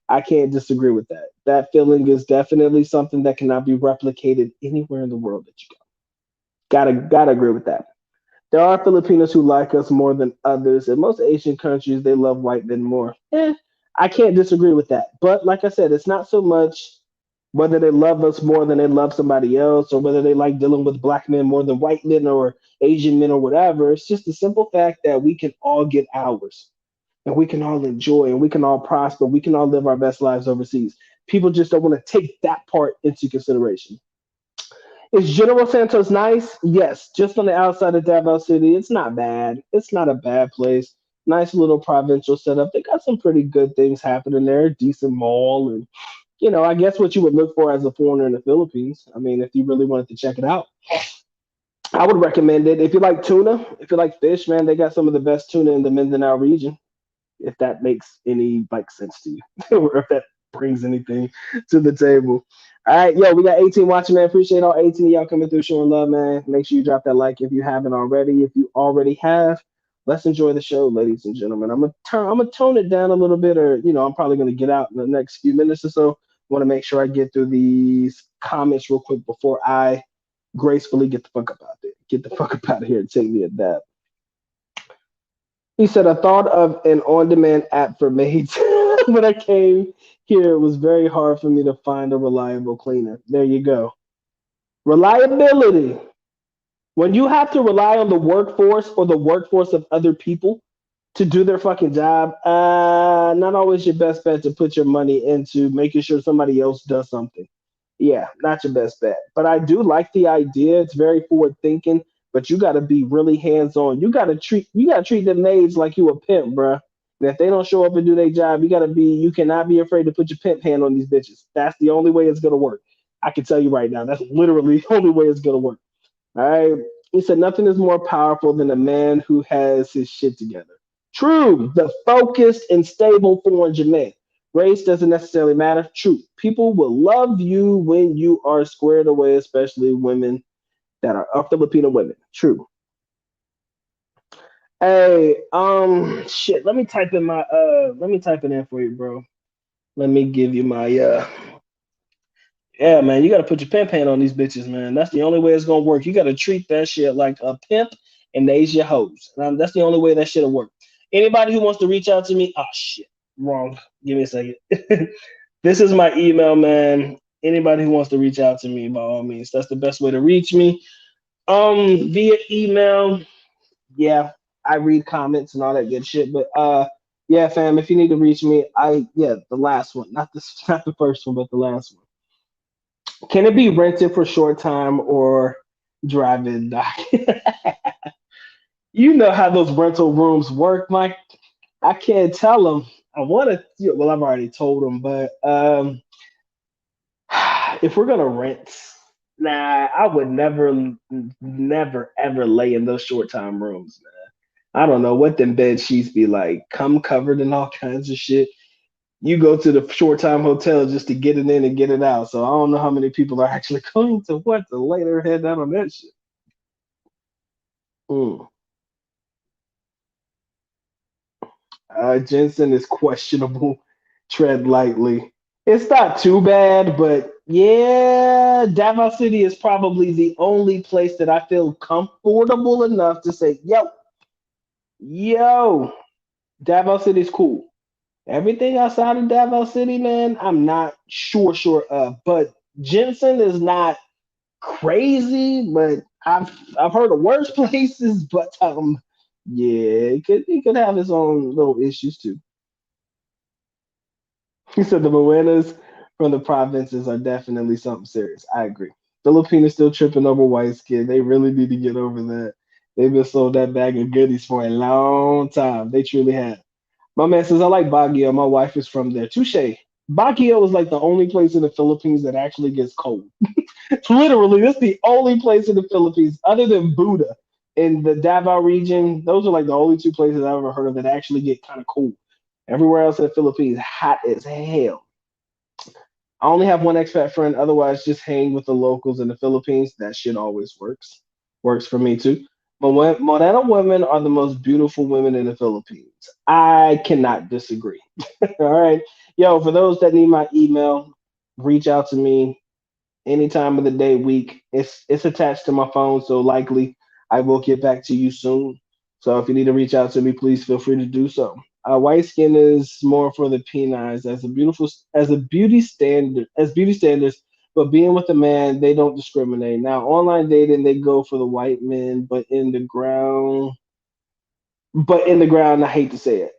I can't disagree with that. That feeling is definitely something that cannot be replicated anywhere in the world that you go. Gotta agree with that. There are Filipinos who like us more than others. In most Asian countries, they love white men more. I can't disagree with that. But like I said, it's not so much whether they love us more than they love somebody else, or whether they like dealing with black men more than white men or Asian men or whatever. It's just the simple fact that we can all get ours and we can all enjoy and we can all prosper. We can all live our best lives overseas. People just don't want to take that part into consideration. Is General Santos nice? Yes, just on the outside of Davao City. It's not bad. It's not a bad place. Nice little provincial setup. They got some pretty good things happening there. Decent mall, and I guess what you would look for as a foreigner in the Philippines. I mean, if you really wanted to check it out, I would recommend it. If you like tuna, if you like fish, man, they got some of the best tuna in the Mindanao region. if that makes any like sense to you, or if that brings anything to the table. All right, yo, we got 18 watching, man. Appreciate all 18 of y'all coming through, showing love, man. Make sure you drop that like if you haven't already. If you already have, let's enjoy the show, ladies and gentlemen. I'm gonna tone it down a little bit, or I'm probably gonna get out in the next few minutes or so. Want to make sure I get through these comments real quick before I gracefully get the fuck up out there. Get the fuck up out of here and take me a nap. He said, I thought of an on demand app for maids. When I came here, it was very hard for me to find a reliable cleaner. There you go. Reliability. When you have to rely on the workforce or the workforce of other people to do their fucking job, not always your best bet to put your money into making sure somebody else does something. Yeah, not your best bet. But I do like the idea. It's very forward thinking, but you got to be really hands on. You got to treat the maids like you a pimp, bruh. And if they don't show up and do their job, you cannot be afraid to put your pimp hand on these bitches. That's the only way it's gonna work. I can tell you right now. That's literally the only way it's gonna work. All right. He said nothing is more powerful than a man who has his shit together. True. The focused and stable foreign man. Race doesn't necessarily matter. True. People will love you when you are squared away, especially women that are Filipino women. True. Hey, shit. Let me type it in for you, bro. Let me give you my yeah, man, you got to put your pimp hand on these bitches, man. That's the only way it's gonna work. You got to treat that shit like a pimp, and they's your hoes. That's the only way that shit'll work. Anybody who wants to reach out to me, oh shit, wrong. Give me a second. This is my email, man. Anybody who wants to reach out to me, by all means, that's the best way to reach me. Via email. Yeah, I read comments and all that good shit. But yeah, fam, if you need to reach me, the last one, not this, not the first one, but the last one. Can it be rented for short time or drive in dock? You know how those rental rooms work, Mike. I can't tell them. I want to. Well, I've already told them, but if we're gonna rent, nah, I would never, ever lay in those short time rooms, man. I don't know what them bed sheets be like. Come covered in all kinds of shit. You go to the short time hotel just to get it in and get it out. So I don't know how many people are actually going to lay their head down on that shit. Mm. Jensen is questionable. Tread lightly. It's not too bad, but yeah, Davao City is probably the only place that I feel comfortable enough to say, yo, Davao City's cool. Everything outside of Davao City, man, I'm not sure of. But Jensen is not crazy, but I've heard of worse places. But yeah, it could have its own little issues too. He said the Moenas from the provinces are definitely something serious. I agree. Filipinos still tripping over white skin. They really need to get over that. They've been sold that bag of goodies for a long time. They truly have. My man says, I like Baguio. My wife is from there. Touche. Baguio is like the only place in the Philippines that actually gets cold. Literally, this is the only place in the Philippines, other than Buda in the Davao region. Those are like the only two places I've ever heard of that actually get kind of cold. Everywhere else in the Philippines, hot as hell. I only have one expat friend. Otherwise, just hang with the locals in the Philippines. That shit always works. Works for me too. But Morena women are the most beautiful women in the Philippines. I cannot disagree. All right. Yo, for those that need my email, reach out to me any time of the day, week. It's attached to my phone, so likely I will get back to you soon. So if you need to reach out to me, please feel free to do so. White skin is more for the penines as a beauty standards, but being with a man, they don't discriminate. Now online dating, they go for the white men, but in the ground, I hate to say it,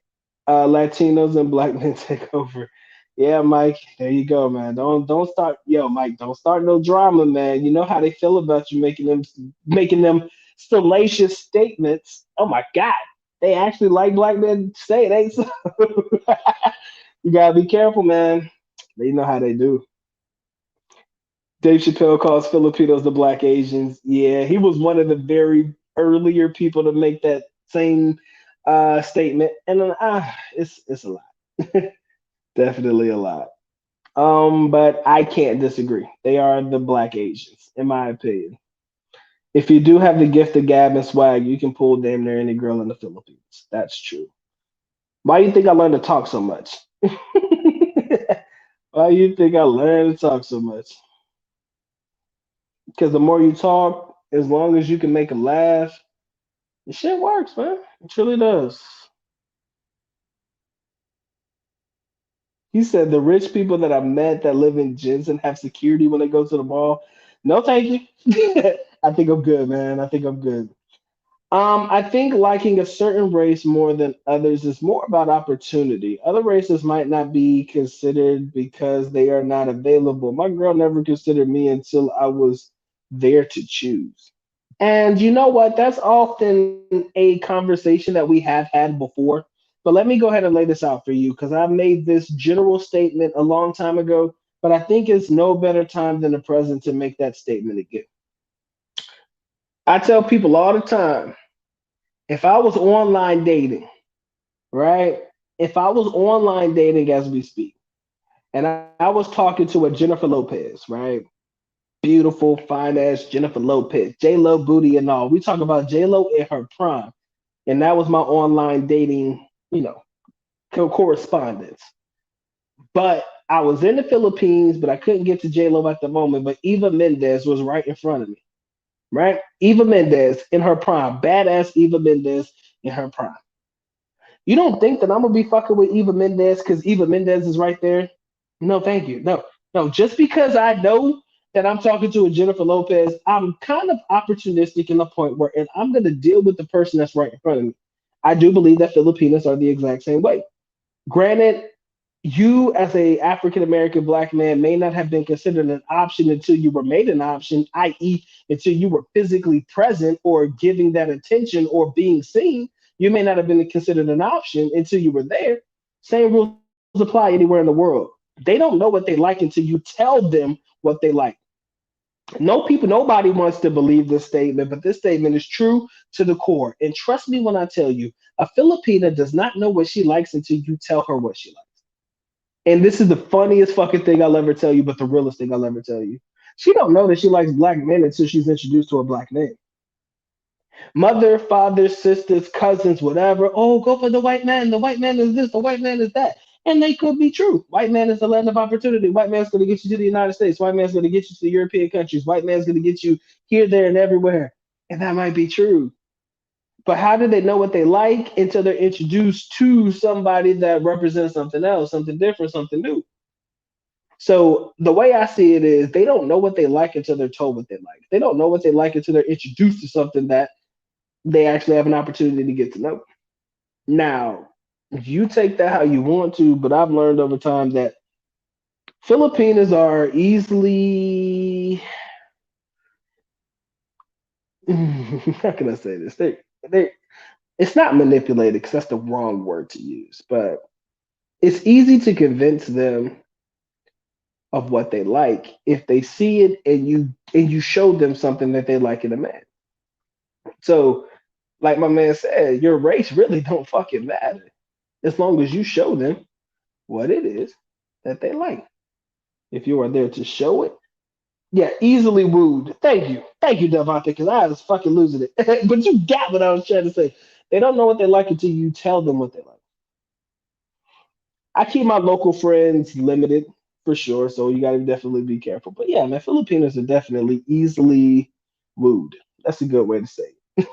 Latinos and black men take over. Yeah, Mike, there you go, man. Don't start, yo, Mike. Don't start no drama, man. You know how they feel about you making them salacious statements. Oh my God, they actually like black men say it. Ain't so? You gotta be careful, man. They know how they do. Dave Chappelle calls Filipinos the black Asians. Yeah, he was one of the very earlier people to make that same statement, and then it's a lot, definitely a lot. But I can't disagree. They are the black Asians, in my opinion. If you do have the gift of gab and swag, you can pull damn near any girl in the Philippines. That's true. Why do you think I learned to talk so much? Why do you think I learned to talk so much? Because the more you talk, as long as you can make them laugh, the shit works, man. It truly does. He said the rich people that I've met that live in gyms and have security when they go to the mall. No, thank you. I think I'm good, man. I think I'm good. I think liking a certain race more than others is more about opportunity. Other races might not be considered because they are not available. My girl never considered me until I was there to choose. And you know what? That's often a conversation that we have had before. But let me go ahead and lay this out for you because I've made this general statement a long time ago, but I think it's no better time than the present to make that statement again. I tell people all the time, if I was online dating, right? If I was online dating as we speak, and I was talking to a Jennifer Lopez, right? Beautiful, fine ass Jennifer Lopez, J Lo booty and all. We talk about J Lo in her prime, and that was my online dating, correspondence. But I was in the Philippines, but I couldn't get to J Lo at the moment. But Eva Mendes was right in front of me, right? Eva Mendes in her prime, badass Eva Mendes in her prime. You don't think that I'm gonna be fucking with Eva Mendes because Eva Mendes is right there? No, thank you. No, no. Just because I know that I'm talking to a Jennifer Lopez, I'm kind of opportunistic in the point where, and I'm gonna deal with the person that's right in front of me. I do believe that Filipinos are the exact same way. Granted, you as a African American black man may not have been considered an option until you were made an option, i.e., until you were physically present or giving that attention or being seen. You may not have been considered an option until you were there. Same rules apply anywhere in the world. They don't know what they like until you tell them what they like. No people, nobody wants to believe this statement, but this statement is true to the core. And trust me when I tell you, a Filipina does not know what she likes until you tell her what she likes. And this is the funniest fucking thing I'll ever tell you, but the realest thing I'll ever tell you. She don't know that she likes black men until she's introduced to a black man. Mother, father, sisters, cousins, whatever. Oh, go for the white man. The white man is this. The white man is that. And they could be true. White man is the land of opportunity. White man's going to get you to the United States. White man's going to get you to the European countries. White man's going to get you here, there, and everywhere. And that might be true. But how do they know what they like until they're introduced to somebody that represents something else, something different, something new? So the way I see it is they don't know what they like until they're told what they like. They don't know what they like until they're introduced to something that they actually have an opportunity to get to know. Now, you take that how you want to, but I've learned over time that Filipinos are easily how can I say this? They it's not manipulated because that's the wrong word to use, but it's easy to convince them of what they like if they see it and you show them something that they like in a man. So, like my man said, your race really don't fucking matter as long as you show them what it is that they like. If you are there to show it, yeah, easily wooed. Thank you, Devontae, because I was fucking losing it. But you got what I was trying to say. They don't know what they like until you tell them what they like. I keep my local friends limited for sure, so you got to definitely be careful. But yeah, man, Filipinos are definitely easily wooed. That's a good way to say it.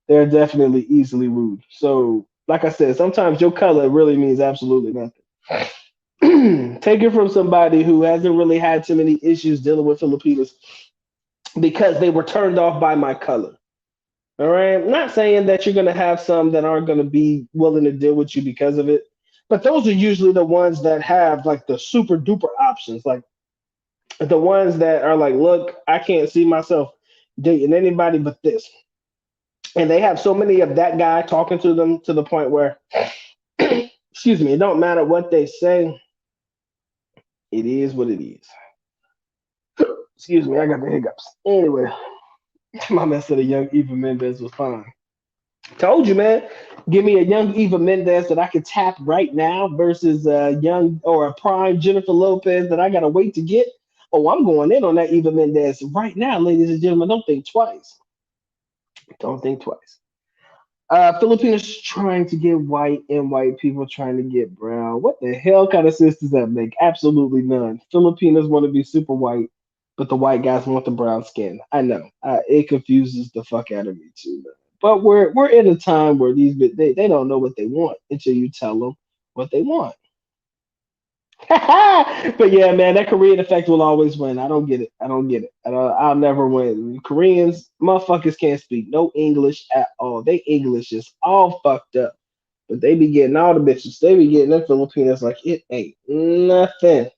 They're definitely easily wooed. So, like I said, sometimes your color really means absolutely nothing. Take it from somebody who hasn't really had too many issues dealing with Filipinos because they were turned off by my color. All right. I'm not saying that you're going to have some that aren't going to be willing to deal with you because of it, but those are usually the ones that have like the super duper options, like the ones that are like, look, I can't see myself dating anybody but this. And they have so many of that guy talking to them to the point where, excuse me, it don't matter what they say, it is what it is. Excuse me, I got the hiccups. Anyway, my man said a young Eva Mendes was fine. Told you, man. Give me a young Eva Mendes that I could tap right now versus a young or a prime Jennifer Lopez that I gotta wait to get. Oh, I'm going in on that Eva Mendes right now, ladies and gentlemen. Don't think twice. Don't think twice. Filipinos trying to get white and white people trying to get brown. What the hell kind of sense does that make? Absolutely none. Filipinos want to be super white, but the white guys want the brown skin. I know. It confuses the fuck out of me too. Man. But we're in a time where they don't know what they want until you tell them what they want. But yeah, man, that Korean effect will always win. I don't get it. I don't get it. I'll never win. Koreans, motherfuckers can't speak no English at all. They English is all fucked up. But they be getting all the bitches. They be getting them Filipinos like it ain't nothing.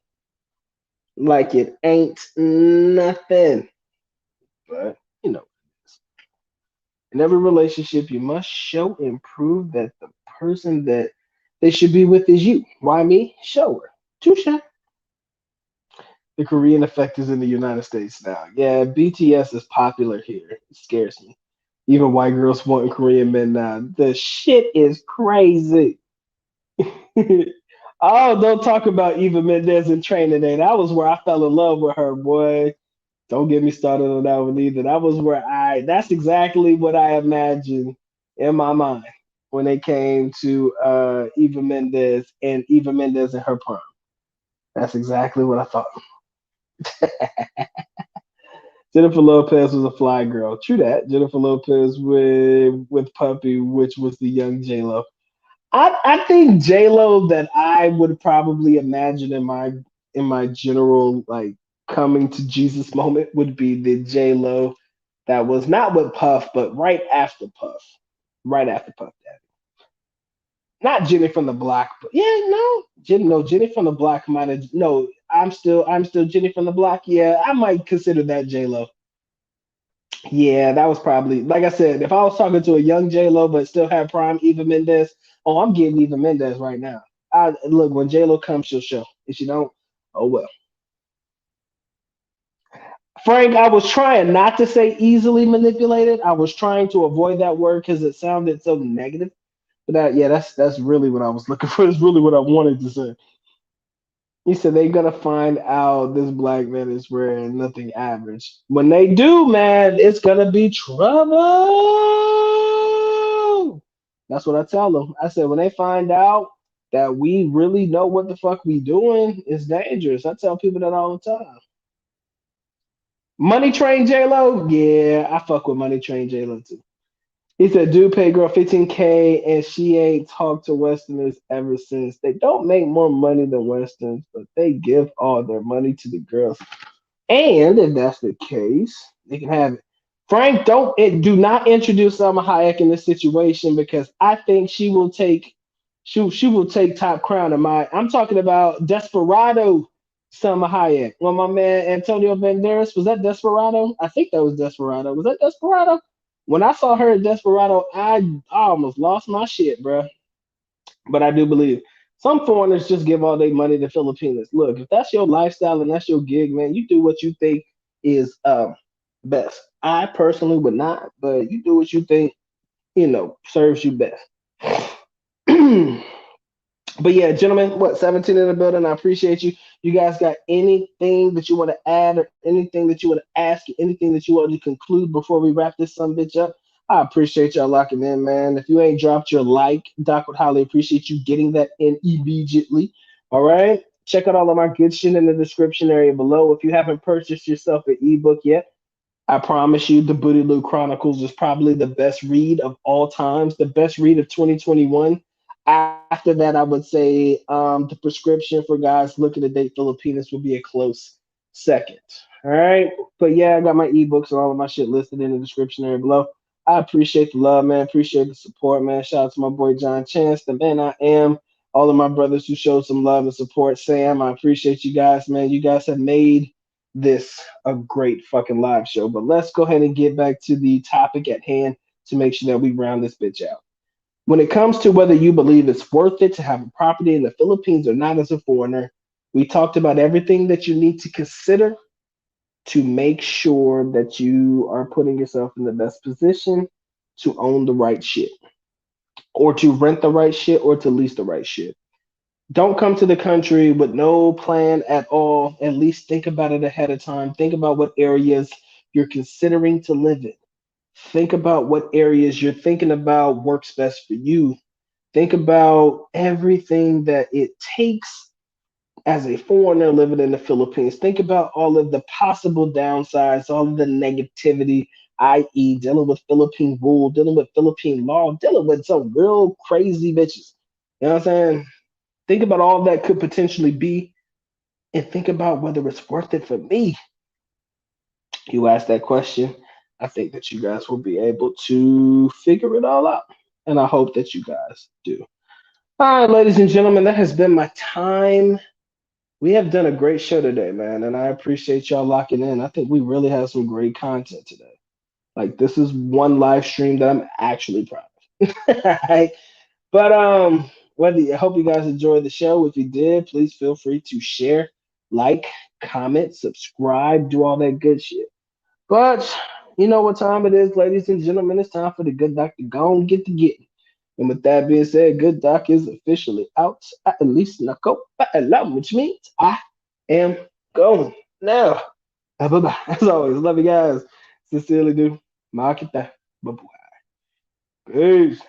Like it ain't nothing. But you know, in every relationship, you must show and prove that the person that they should be with is you. Why me? Show her. Touche. The Korean effect is in the United States now. Yeah, BTS is popular here. It scares me. Even white girls wanting Korean men now. The shit is crazy. Oh, don't talk about Eva Mendes in Training Day. That was where I fell in love with her, boy. Don't get me started on that one either. That's exactly what I imagined in my mind when it came to Eva Mendes and Eva Mendes in her prime. That's exactly what I thought. Jennifer Lopez was a fly girl. True that. Jennifer Lopez with Puppy, which was the young J Lo. I think J Lo that I would probably imagine in my general like coming to Jesus moment would be the J Lo that was not with Puff, but right after Puff, right after Puff Daddy. Not Jenny from the Block, but yeah, no, Jenny from the Block might have no. I'm still Jenny from the Block. Yeah, I might consider that J Lo. Yeah, that was probably like I said. If I was talking to a young J Lo but still had prime Eva Mendes, oh, I'm getting Eva Mendes right now. I look when J Lo comes, she'll show. If she don't, oh well. Frank, I was trying not to say easily manipulated. I was trying to avoid that word because it sounded so negative. But yeah, that's really what I was looking for. It's really what I wanted to say. He said they're gonna find out this black man is wearing nothing average. When they do, man, it's gonna be trouble. That's what I tell them. I said when they find out that we really know what the fuck we doing, it's dangerous. I tell people that all the time. Money Train J Lo, yeah, I fuck with Money Train J Lo too. He said, dude pay girl 15K and she ain't talked to Westerners ever since. They don't make more money than Westerns, but they give all their money to the girls. And if that's the case, they can have it. Frank, do not introduce Selma Hayek in this situation because I think she will take top crown of my I'm talking about Desperado Selma Hayek. When my man Antonio Banderas was that Desperado? I think that was Desperado. Was that Desperado? When I saw her in Desperado, I almost lost my shit, bro. But I do believe some foreigners just give all their money to Filipinos. Look, if that's your lifestyle and that's your gig, man, you do what you think is best. I personally would not, but you do what you think, serves you best. But yeah, gentlemen, what 17 in the building? I appreciate you. You guys got anything that you want to add or anything that you want to ask, anything that you want to conclude before we wrap this some bitch up? I appreciate y'all locking in, man. If you ain't dropped your like, Doc would highly appreciate you getting that in immediately. All right. Check out all of my good shit in the description area below. If you haven't purchased yourself an ebook yet, I promise you, the Bootyloo Chronicles is probably the best read of all times, the best read of 2021. After that, I would say the prescription for guys looking to date Filipinas would be a close second. All right. But yeah, I got my ebooks and all of my shit listed in the description area below. I appreciate the love, man. Appreciate the support, man. Shout out to my boy John Chance, the man I am. All of my brothers who showed some love and support. Sam, I appreciate you guys, man. You guys have made this a great fucking live show. But let's go ahead and get back to the topic at hand to make sure that we round this bitch out. When it comes to whether you believe it's worth it to have a property in the Philippines or not as a foreigner, we talked about everything that you need to consider to make sure that you are putting yourself in the best position to own the right shit. or to rent the right shit or to lease the right shit. Don't come to the country with no plan at all. At least think about it ahead of time. Think about what areas you're considering to live in. Think about what areas you're thinking about works best for you. Think about everything that it takes as a foreigner living in the Philippines. Think about all of the possible downsides, all of the negativity, i.e., dealing with Philippine rule, dealing with Philippine law, dealing with some real crazy bitches. You know what I'm saying? Think about all that could potentially be and think about whether it's worth it for me. You ask that question, I think that you guys will be able to figure it all out. And I hope that you guys do. All right, ladies and gentlemen, that has been my time. We have done a great show today, man, and I appreciate y'all locking in. I think we really have some great content today. Like this is one live stream that I'm actually proud of. Right? But whether I hope you guys enjoyed the show. If you did, please feel free to share, like, comment, subscribe, do all that good shit. But you know what time it is, ladies and gentlemen. It's time for the good doc to go and get to getting. And with that being said, good doc is officially out. At least Nako, which means I am going now. Bye bye. As always, love you guys. Sincerely do. Makita. Bye bye. Peace.